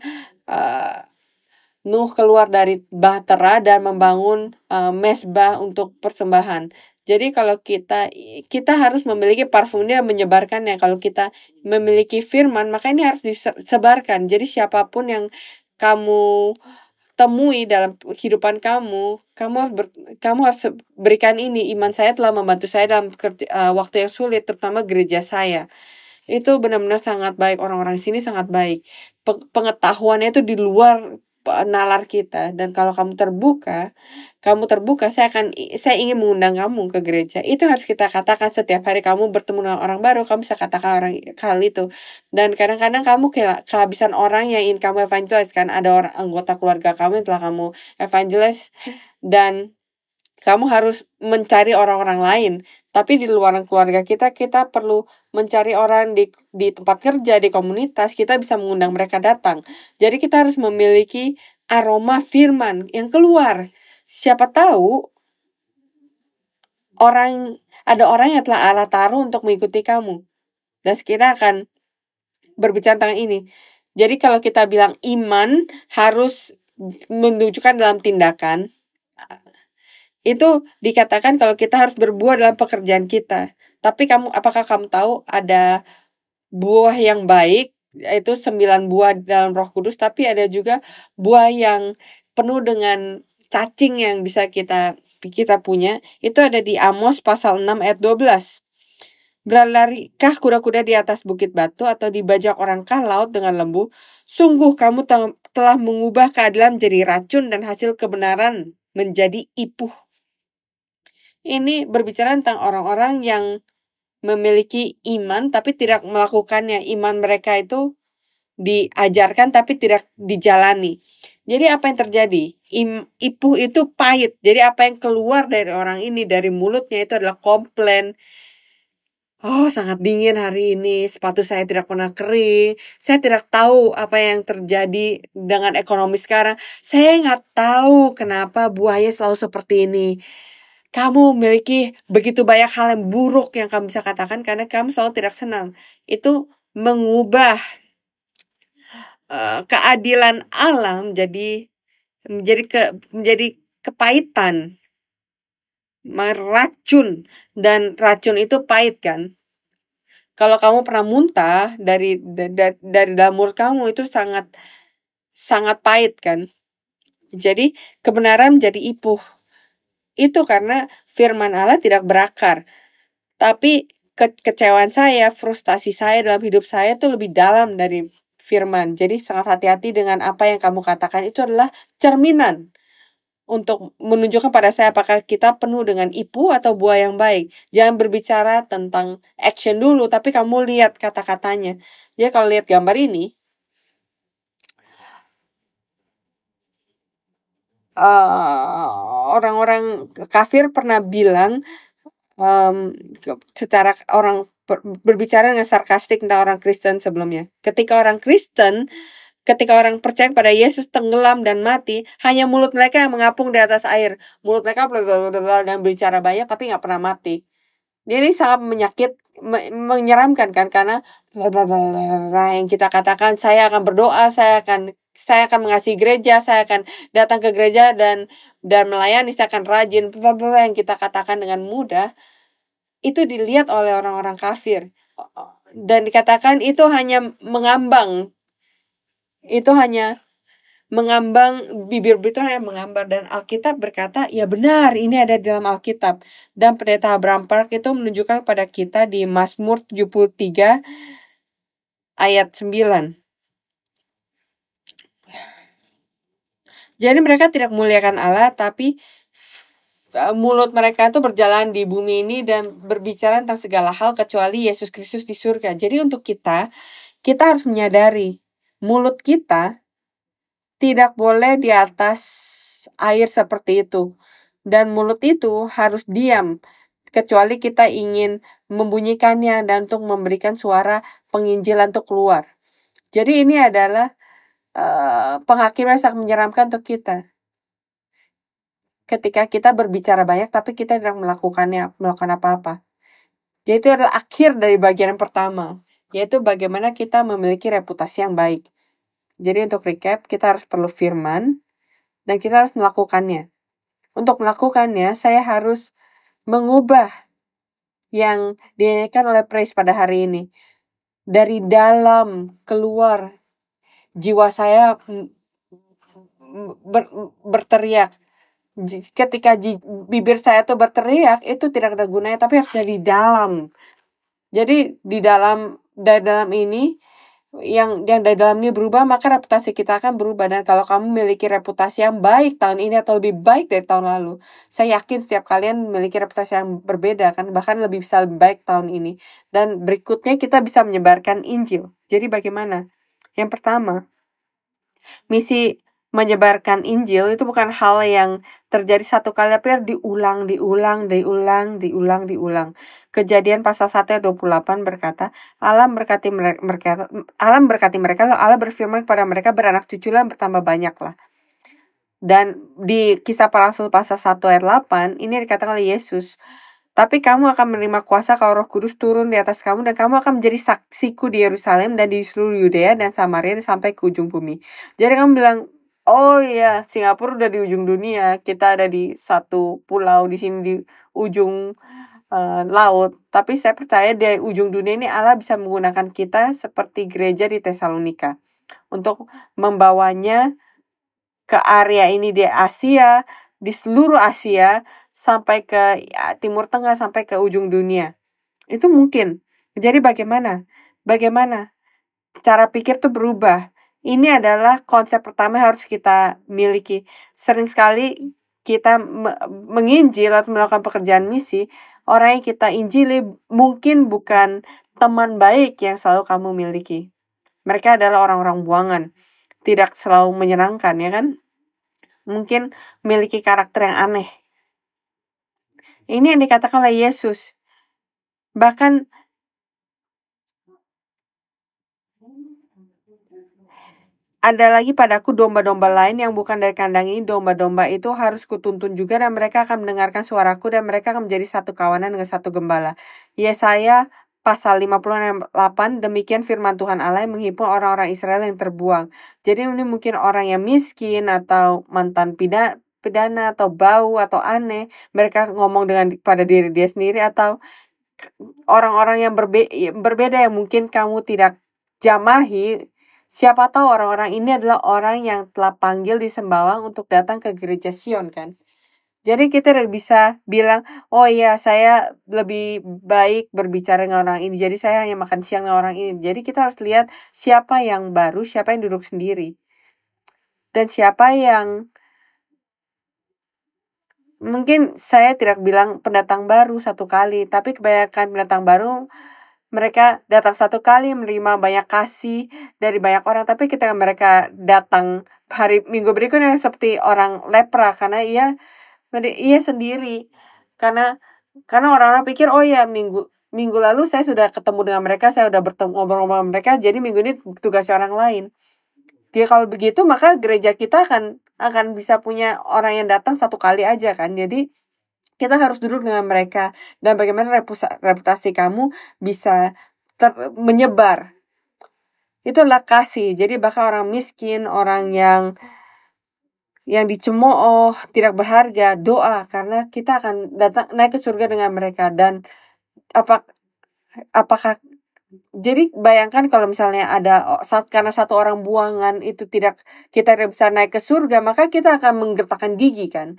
Nuh keluar dari bahtera dan membangun mesbah untuk persembahan. Jadi kalau kita harus memiliki parfumnya, menyebarkannya. Kalau kita memiliki firman, maka ini harus disebarkan. Jadi siapapun yang kamu temui dalam kehidupan kamu harus berikan ini. Iman saya telah membantu saya dalam waktu yang sulit, terutama gereja saya. Itu benar-benar sangat baik. Orang-orang sini sangat baik. Pengetahuannya itu di luar nalar kita. Dan kalau kamu terbuka, saya ingin mengundang kamu ke gereja. Itu harus kita katakan setiap hari. Kamu bertemu dengan orang baru, kamu bisa katakan hal itu. Dan kadang-kadang kamu kehabisan orang yang ingin kamu evangelize kan. Ada orang anggota keluarga kamu yang telah kamu evangelize, dan kamu harus mencari orang-orang lain. Tapi di luar keluarga kita perlu mencari orang di tempat kerja, di komunitas. Kita bisa mengundang mereka datang. Jadi kita harus memiliki aroma firman yang keluar. Siapa tahu ada orang yang telah Allah taruh untuk mengikuti kamu. Dan kita akan berbicara tentang ini. Jadi kalau kita bilang iman harus menunjukkan dalam tindakan, itu dikatakan kalau kita harus berbuah dalam pekerjaan kita. Tapi apakah kamu tahu ada buah yang baik, yaitu 9 buah dalam Roh Kudus, tapi ada juga buah yang penuh dengan cacing yang bisa kita punya. Itu ada di Amos pasal 6 ayat 12. Berlarikah kuda-kuda di atas bukit batu, atau dibajak orangkah laut dengan lembu? Sungguh kamu telah mengubah keadilan menjadi racun dan hasil kebenaran menjadi ipuh. Ini berbicara tentang orang-orang yang memiliki iman tapi tidak melakukannya. Iman mereka itu diajarkan tapi tidak dijalani. Jadi apa yang terjadi? Ipuh itu pahit. Jadi apa yang keluar dari orang ini, dari mulutnya, itu adalah komplain. Oh, sangat dingin hari ini, sepatu saya tidak pernah kering, saya tidak tahu apa yang terjadi dengan ekonomi sekarang, saya nggak tahu kenapa buahnya selalu seperti ini. Kamu memiliki begitu banyak hal yang buruk yang kamu bisa katakan karena kamu selalu tidak senang. Itu mengubah keadilan alam menjadi kepahitan, meracun, dan racun itu pahit kan. Kalau kamu pernah muntah dari dalam mulut kamu, itu sangat pahit kan. Jadi kebenaran menjadi ipuh. Itu karena firman Allah tidak berakar. Tapi kekecewaan saya, frustasi saya dalam hidup saya itu lebih dalam dari firman. Jadi sangat hati-hati dengan apa yang kamu katakan. Itu adalah cerminan untuk menunjukkan pada saya apakah kita penuh dengan ipu atau buah yang baik. Jangan berbicara tentang action dulu, tapi kamu lihat kata-katanya. Jadi kalau lihat gambar ini, orang-orang kafir pernah bilang secara orang berbicara dengan sarkastik tentang orang Kristen sebelumnya. Ketika orang percaya pada Yesus tenggelam dan mati, hanya mulut mereka yang mengapung di atas air. Mulut mereka dan berbicara banyak tapi nggak pernah mati. Jadi sangat menyeramkan kan, karena yang kita katakan, saya akan berdoa, saya akan mengasihi gereja, saya akan datang ke gereja dan melayani, saya akan rajin, yang kita katakan dengan mudah, itu dilihat oleh orang-orang kafir. Dan dikatakan itu hanya mengambang. Itu hanya mengambang, bibir itu hanya menggambar. Dan Alkitab berkata, ya benar, ini ada di dalam Alkitab. Dan pendeta Abraham Park itu menunjukkan kepada kita di Mazmur 73 ayat 9. Jadi mereka tidak memuliakan Allah, tapi mulut mereka itu berjalan di bumi ini dan berbicara tentang segala hal kecuali Yesus Kristus di surga. Jadi untuk kita harus menyadari mulut kita tidak boleh di atas air seperti itu. Dan mulut itu harus diam, kecuali kita ingin membunyikannya dan untuk memberikan suara penginjilan untuk keluar. Jadi ini adalah penghakiman yang sangat menyeramkan untuk kita. Ketika kita berbicara banyak, tapi kita tidak melakukan apa-apa. Jadi itu adalah akhir dari bagian yang pertama, yaitu bagaimana kita memiliki reputasi yang baik. Jadi untuk recap, kita harus perlu firman, dan kita harus melakukannya. Untuk melakukannya, saya harus mengubah yang dinyanyikan oleh Praise pada hari ini. Dari dalam keluar, jiwa saya berteriak. Ketika bibir saya tuh berteriak, itu tidak ada gunanya, tapi harus dari dalam. Jadi dari dalam ini, yang dari dalam ini berubah, maka reputasi kita akan berubah. Dan kalau kamu memiliki reputasi yang baik tahun ini atau lebih baik dari tahun lalu, saya yakin setiap kalian memiliki reputasi yang berbeda kan, bahkan lebih baik tahun ini. Dan berikutnya kita bisa menyebarkan Injil. Jadi bagaimana? Yang pertama, misi menyebarkan Injil itu bukan hal yang terjadi satu kali, tapi diulang. Kejadian pasal 1 ayat 28 berkata, Allah berkati mereka, lalu Allah berfirman kepada mereka, beranak cuculah bertambah banyaklah. Dan di Kisah Para Rasul pasal 1 ayat 8, ini dikatakan oleh Yesus, tapi kamu akan menerima kuasa kalau Roh Kudus turun di atas kamu, dan kamu akan menjadi saksiku di Yerusalem dan di seluruh Yudea dan Samaria sampai ke ujung bumi. Jadi kamu bilang, oh iya, Singapura udah di ujung dunia, kita ada di satu pulau di sini di ujung laut. Tapi saya percaya di ujung dunia ini Allah bisa menggunakan kita seperti gereja di Tesalonika untuk membawanya ke area ini di Asia, di seluruh Asia, sampai ke Timur Tengah, sampai ke ujung dunia. Itu mungkin. Jadi bagaimana? Cara pikir tuh berubah. Ini adalah konsep pertama yang harus kita miliki. Sering sekali kita menginjil atau melakukan pekerjaan misi, orang yang kita injili mungkin bukan teman baik yang selalu kamu miliki. Mereka adalah orang-orang buangan. Tidak selalu menyenangkan, ya kan? Mungkin memiliki karakter yang aneh. Ini yang dikatakan oleh Yesus. Bahkan ada lagi padaku domba-domba lain yang bukan dari kandang ini. Domba-domba itu harus kutuntun juga, dan mereka akan mendengarkan suaraku, dan mereka akan menjadi satu kawanan dengan satu gembala. Yesaya pasal 58, demikian firman Tuhan Allah yang menghimpun orang-orang Israel yang terbuang. Jadi ini mungkin orang yang miskin atau mantan pidana atau bau atau aneh. Mereka ngomong pada diri dia sendiri, atau orang-orang yang berbeda yang mungkin kamu tidak jamahi. Siapa tahu orang-orang ini adalah orang yang telah panggil di Sembawang untuk datang ke gereja Sion kan. Jadi kita bisa bilang, oh iya saya lebih baik berbicara dengan orang ini, jadi saya hanya makan siang dengan orang ini. Jadi kita harus lihat siapa yang baru, siapa yang duduk sendiri, dan siapa yang mungkin saya tidak bilang pendatang baru satu kali, tapi kebanyakan pendatang baru mereka datang satu kali menerima banyak kasih dari banyak orang, tapi ketika mereka datang hari minggu berikutnya seperti orang lepra, karena ia sendiri, karena orang-orang pikir oh ya minggu lalu saya sudah ketemu dengan mereka, saya sudah bertemu ngobrol-ngobrol dengan mereka, jadi minggu ini tugasnya orang lain. Dia kalau begitu maka gereja kita akan bisa punya orang yang datang satu kali aja kan. Jadi kita harus duduk dengan mereka, dan bagaimana reputasi kamu bisa menyebar. Itulah kasih. Jadi bahkan orang miskin, orang yang dicemooh, tidak berharga, doa, karena kita akan naik ke surga dengan mereka. Dan apakah jadi bayangkan kalau misalnya karena satu orang buangan itu kita tidak bisa naik ke surga, maka kita akan menggertakkan gigi kan.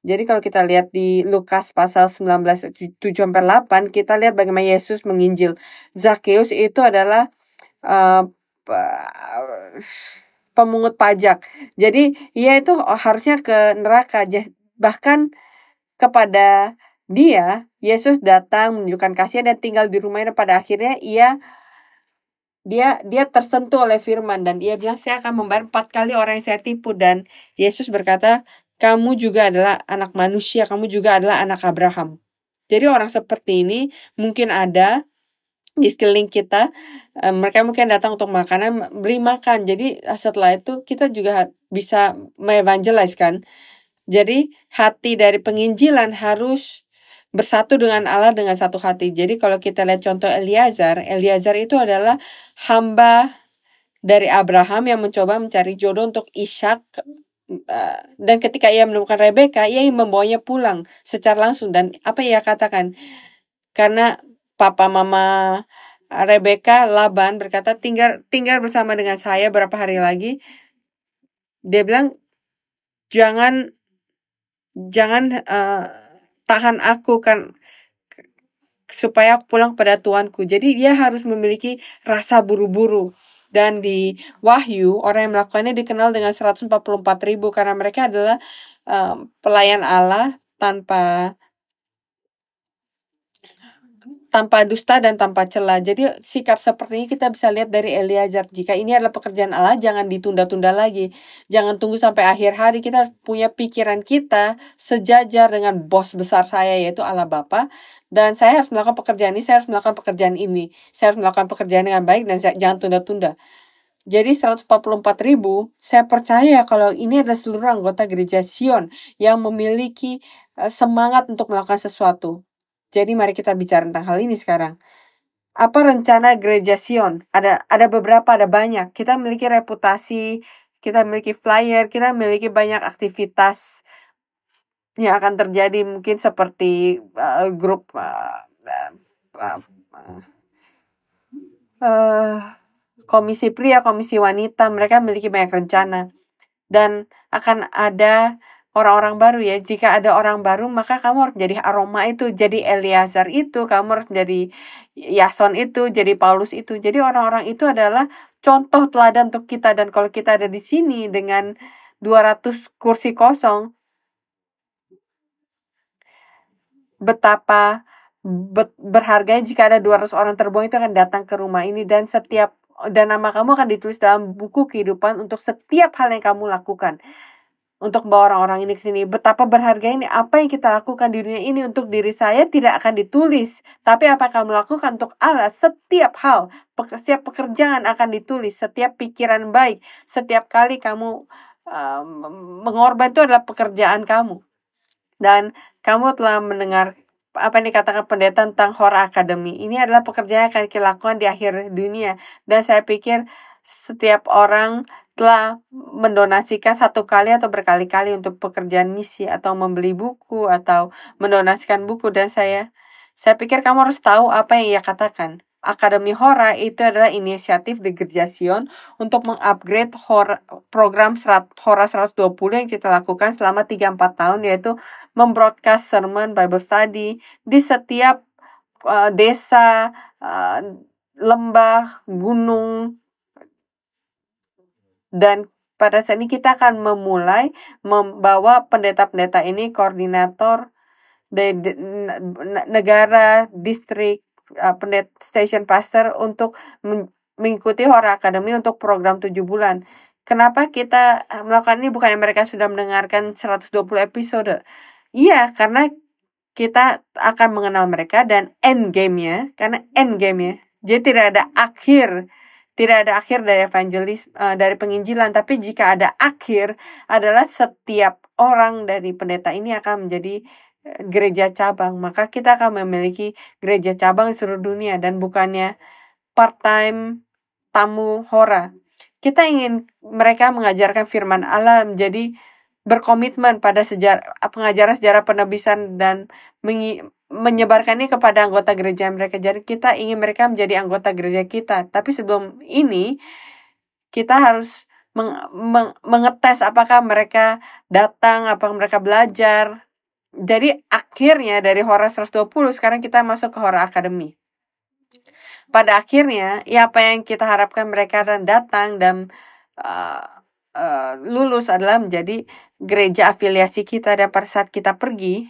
Jadi kalau kita lihat di Lukas pasal 19:7-8, kita lihat bagaimana Yesus menginjil. Zakheus itu adalah pemungut pajak. Jadi ia itu harusnya ke neraka. Bahkan kepada dia, Yesus datang menunjukkan kasih dan tinggal di rumahnya, dan pada akhirnya dia tersentuh oleh firman, dan dia bilang, saya akan membayar 4 kali orang yang saya tipu. Dan Yesus berkata, kamu juga adalah anak manusia, kamu juga adalah anak Abraham. Jadi orang seperti ini mungkin ada di sekeliling kita. Mereka mungkin datang untuk makanan, beri makan. Jadi setelah itu kita juga bisa mengevangelize kan. Jadi hati dari penginjilan harus bersatu dengan Allah dengan satu hati. Jadi kalau kita lihat contoh Eliezer itu adalah hamba dari Abraham yang mencoba mencari jodoh untuk Ishak. Dan ketika ia menemukan Rebeka, ia membawanya pulang secara langsung. Dan apa ia katakan? Karena papa mama Rebeka, Laban, berkata, tinggal bersama dengan saya berapa hari lagi. Dia bilang, jangan tahan aku kan, supaya aku pulang pada Tuanku. Jadi dia harus memiliki rasa buru-buru. Dan di Wahyu, orang yang melakukannya dikenal dengan 144.000, karena mereka adalah pelayan Allah tanpa dusta dan tanpa celah. Jadi sikap seperti ini kita bisa lihat dari Eliezer. Jika ini adalah pekerjaan Allah, jangan ditunda-tunda lagi. Jangan tunggu sampai akhir hari. Kita harus punya pikiran kita sejajar dengan bos besar saya, yaitu Allah Bapa. Dan saya harus melakukan pekerjaan ini, saya harus melakukan pekerjaan ini. Saya harus melakukan pekerjaan dengan baik, dan jangan tunda-tunda. Jadi 144.000, saya percaya kalau ini adalah seluruh anggota gereja Sion yang memiliki semangat untuk melakukan sesuatu. Jadi mari kita bicara tentang hal ini sekarang. Apa rencana gereja Sion? Ada beberapa, ada banyak. Kita memiliki reputasi, kita memiliki flyer, kita memiliki banyak aktivitas yang akan terjadi, mungkin seperti grup komisi pria, komisi wanita. Mereka memiliki banyak rencana. Dan akan ada orang-orang baru ya. Jika ada orang baru, maka kamu harus jadi aroma itu, jadi Eliezer itu, kamu harus jadi Yason itu, jadi Paulus itu. Jadi orang-orang itu adalah contoh teladan untuk kita. Dan kalau kita ada di sini dengan 200 kursi kosong, betapa berharganya jika ada 200 orang terbuang itu akan datang ke rumah ini, dan nama kamu akan ditulis dalam buku kehidupan untuk setiap hal yang kamu lakukan. Untuk bawa orang-orang ini ke sini. Betapa berharga ini. Apa yang kita lakukan di dunia ini untuk diri saya tidak akan ditulis. Tapi apa kamu lakukan untuk Allah? Setiap hal, setiap pekerjaan akan ditulis. Setiap pikiran baik, setiap kali kamu mengorban, itu adalah pekerjaan kamu. Dan kamu telah mendengar apa yang dikatakan pendeta tentang Hora Academy. Ini adalah pekerjaan yang akan kita lakukan di akhir dunia. Dan saya pikir setiap orang telah mendonasikan satu kali atau berkali-kali untuk pekerjaan misi, atau membeli buku, atau mendonasikan buku. Dan saya pikir kamu harus tahu apa yang ia katakan. Akademi Hora itu adalah inisiatif di Gereja Sion untuk mengupgrade program Hora 120 yang kita lakukan selama 3-4 tahun, yaitu membroadcast sermon Bible study di setiap desa, lembah, gunung, dan pada saat ini kita akan memulai membawa pendeta-pendeta ini, koordinator dari negara, distrik, pendeta station pastor untuk mengikuti Hora Academy untuk program 7 bulan. Kenapa kita melakukan ini? Bukannya mereka sudah mendengarkan 120 episode. Iya, karena kita akan mengenal mereka dan end game-nya, karena end game-nya. Jadi tidak ada akhir dari evangelis, dari penginjilan, tapi jika ada akhir adalah setiap orang dari pendeta ini akan menjadi gereja cabang. Maka kita akan memiliki gereja cabang di seluruh dunia dan bukannya part-time tamu Hora. Kita ingin mereka mengajarkan firman Allah, menjadi berkomitmen pada pengajaran sejarah penebisan dan menyebarkannya kepada anggota gereja mereka. Jadi kita ingin mereka menjadi anggota gereja kita. Tapi sebelum ini kita harus mengetes apakah mereka datang, apakah mereka belajar. Jadi akhirnya dari Hora 120 sekarang kita masuk ke Hora Academy. Pada akhirnya, ya apa yang kita harapkan mereka datang dan lulus adalah menjadi gereja afiliasi kita. Dan pada saat kita pergi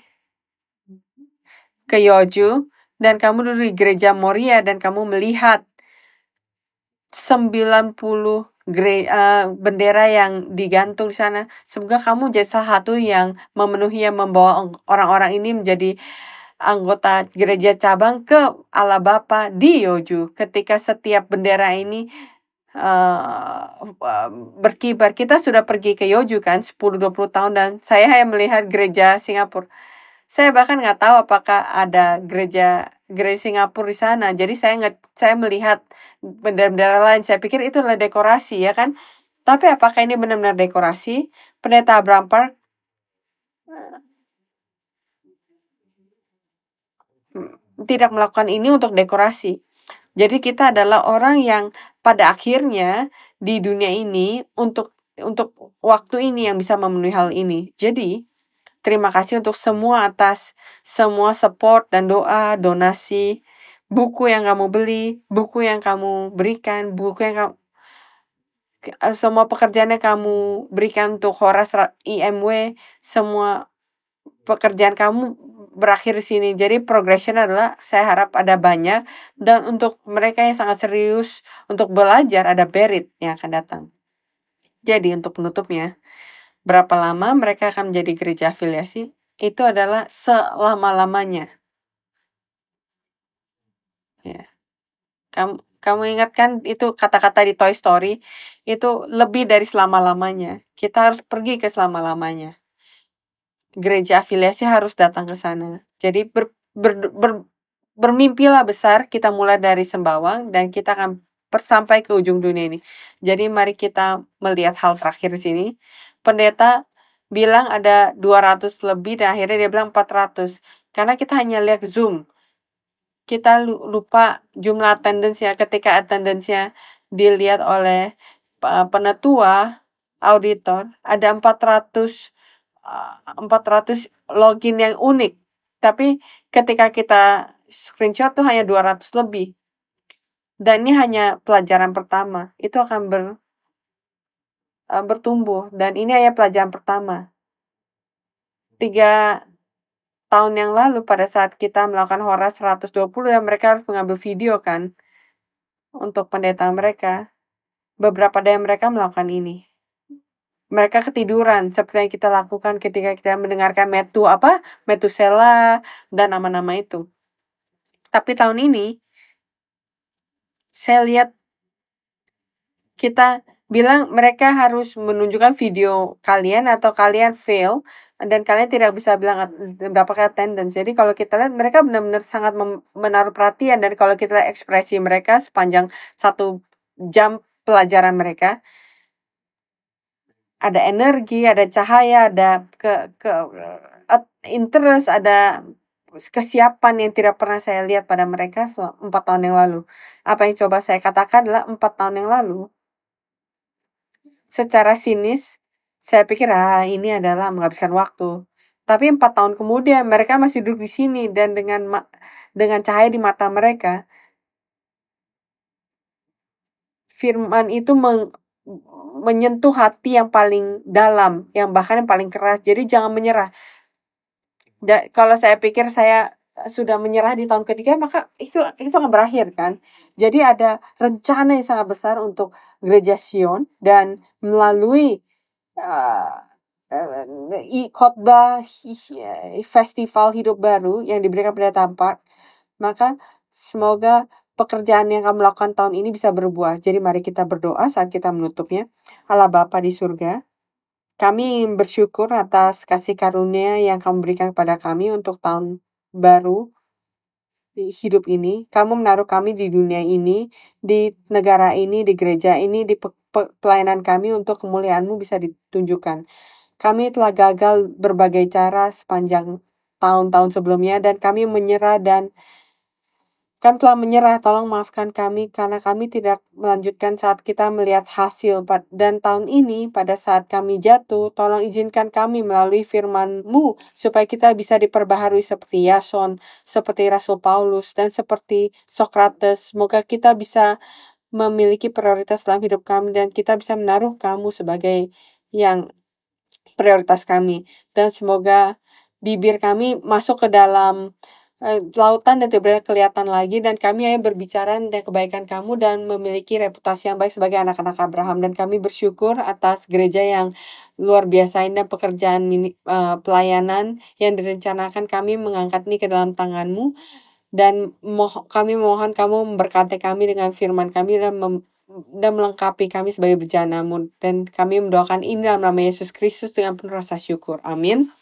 ke Yeoju dan kamu duduk di gereja Moria dan kamu melihat 90 bendera yang digantung di sana, semoga kamu jadi salah satu yang memenuhi, yang membawa orang-orang ini menjadi anggota gereja cabang ke Allah Bapa di Yeoju. Ketika setiap bendera ini berkibar. Kita sudah pergi ke Yeoju kan 10-20 tahun dan saya hanya melihat gereja Singapura. Saya bahkan nggak tahu apakah ada gereja Singapura di sana. Jadi saya melihat bendera-bendera lain. Saya pikir itu adalah dekorasi, ya kan? Tapi apakah ini benar-benar dekorasi? Pendeta Abraham Park tidak melakukan ini untuk dekorasi. Jadi kita adalah orang yang pada akhirnya di dunia ini untuk waktu ini yang bisa memenuhi hal ini. Jadi terima kasih untuk semua atas semua support dan doa, donasi, buku yang kamu beli, buku yang kamu berikan, buku yang semua pekerjaan yang kamu berikan untuk Horas IMW, semua pekerjaan kamu berakhir di sini. Jadi progression adalah saya harap ada banyak, dan untuk mereka yang sangat serius untuk belajar ada Berit yang akan datang. Jadi untuk penutupnya, berapa lama mereka akan menjadi gereja afiliasi? Itu adalah selama-lamanya. Ya. Kamu ingat kan itu kata-kata di Toy Story? Itu lebih dari selama-lamanya. Kita harus pergi ke selama-lamanya. Gereja afiliasi harus datang ke sana. Jadi bermimpilah besar. Kita mulai dari Sembawang dan kita akan sampai ke ujung dunia ini. Jadi mari kita melihat hal terakhir di sini. Pendeta bilang ada 200 lebih dan akhirnya dia bilang 400. Karena kita hanya lihat Zoom. Kita lupa jumlah attendance-nya. Ketika attendance-nya dilihat oleh penetua, auditor, ada 400 login yang unik. Tapi ketika kita screenshot tuh hanya 200 lebih. Dan ini hanya pelajaran pertama. Itu akan bertumbuh. Dan ini hanya pelajaran pertama. 3 tahun yang lalu pada saat kita melakukan Hora 120 dan mereka harus mengambil video kan untuk pendeta mereka. Beberapa dari mereka melakukan ini. Mereka ketiduran seperti yang kita lakukan ketika kita mendengarkan Metusela dan nama-nama itu. Tapi tahun ini saya lihat kita bilang mereka harus menunjukkan video kalian atau kalian fail dan kalian tidak bisa bilang berapa attendance. Jadi kalau kita lihat mereka benar-benar sangat menaruh perhatian, dan kalau kita lihat ekspresi mereka sepanjang 1 jam pelajaran mereka, ada energi, ada cahaya, ada interest, ada kesiapan yang tidak pernah saya lihat pada mereka 4 tahun yang lalu. Apa yang coba saya katakan adalah 4 tahun yang lalu, secara sinis, saya pikir ini adalah menghabiskan waktu. Tapi 4 tahun kemudian mereka masih duduk di sini dan dengan cahaya di mata mereka, firman itu menyentuh hati yang paling dalam, yang bahkan yang paling keras. Jadi jangan menyerah. Kalau saya pikir saya sudah menyerah di tahun ketiga, maka itu akan berakhir kan. Jadi ada rencana yang sangat besar untuk Gereja Sion, dan melalui khotbah festival hidup baru yang diberikan pada Tampak, maka semoga pekerjaan yang kamu lakukan tahun ini bisa berbuah. Jadi mari kita berdoa saat kita menutupnya. Allah Bapa di surga, kami bersyukur atas kasih karunia yang kamu berikan kepada kami untuk tahun baru di hidup ini. Kamu menaruh kami di dunia ini, di negara ini, di gereja ini, di pelayanan kami untuk kemuliaan-Mu bisa ditunjukkan. Kami telah gagal berbagai cara sepanjang tahun-tahun sebelumnya, dan kami menyerah, dan kami telah menyerah. Tolong maafkan kami karena kami tidak melanjutkan saat kita melihat hasil. Dan tahun ini pada saat kami jatuh, tolong izinkan kami melalui firman-Mu supaya kita bisa diperbaharui seperti Yason, seperti Rasul Paulus, dan seperti Sokrates. Semoga kita bisa memiliki prioritas dalam hidup kami, dan kita bisa menaruh kamu sebagai yang prioritas kami. Dan semoga bibir kami masuk ke dalam lautan dan tidak kelihatan lagi, dan kami hanya berbicara tentang kebaikan kamu dan memiliki reputasi yang baik sebagai anak-anak Abraham. Dan kami bersyukur atas gereja yang luar biasa ini dan pekerjaan pelayanan yang direncanakan. Kami mengangkat ini ke dalam tangan-Mu, dan kami mohon kamu memberkati kami dengan firman kami dan melengkapi kami sebagai bejana-Mu. Dan kami mendoakan ini dalam nama Yesus Kristus dengan penuh rasa syukur. Amin.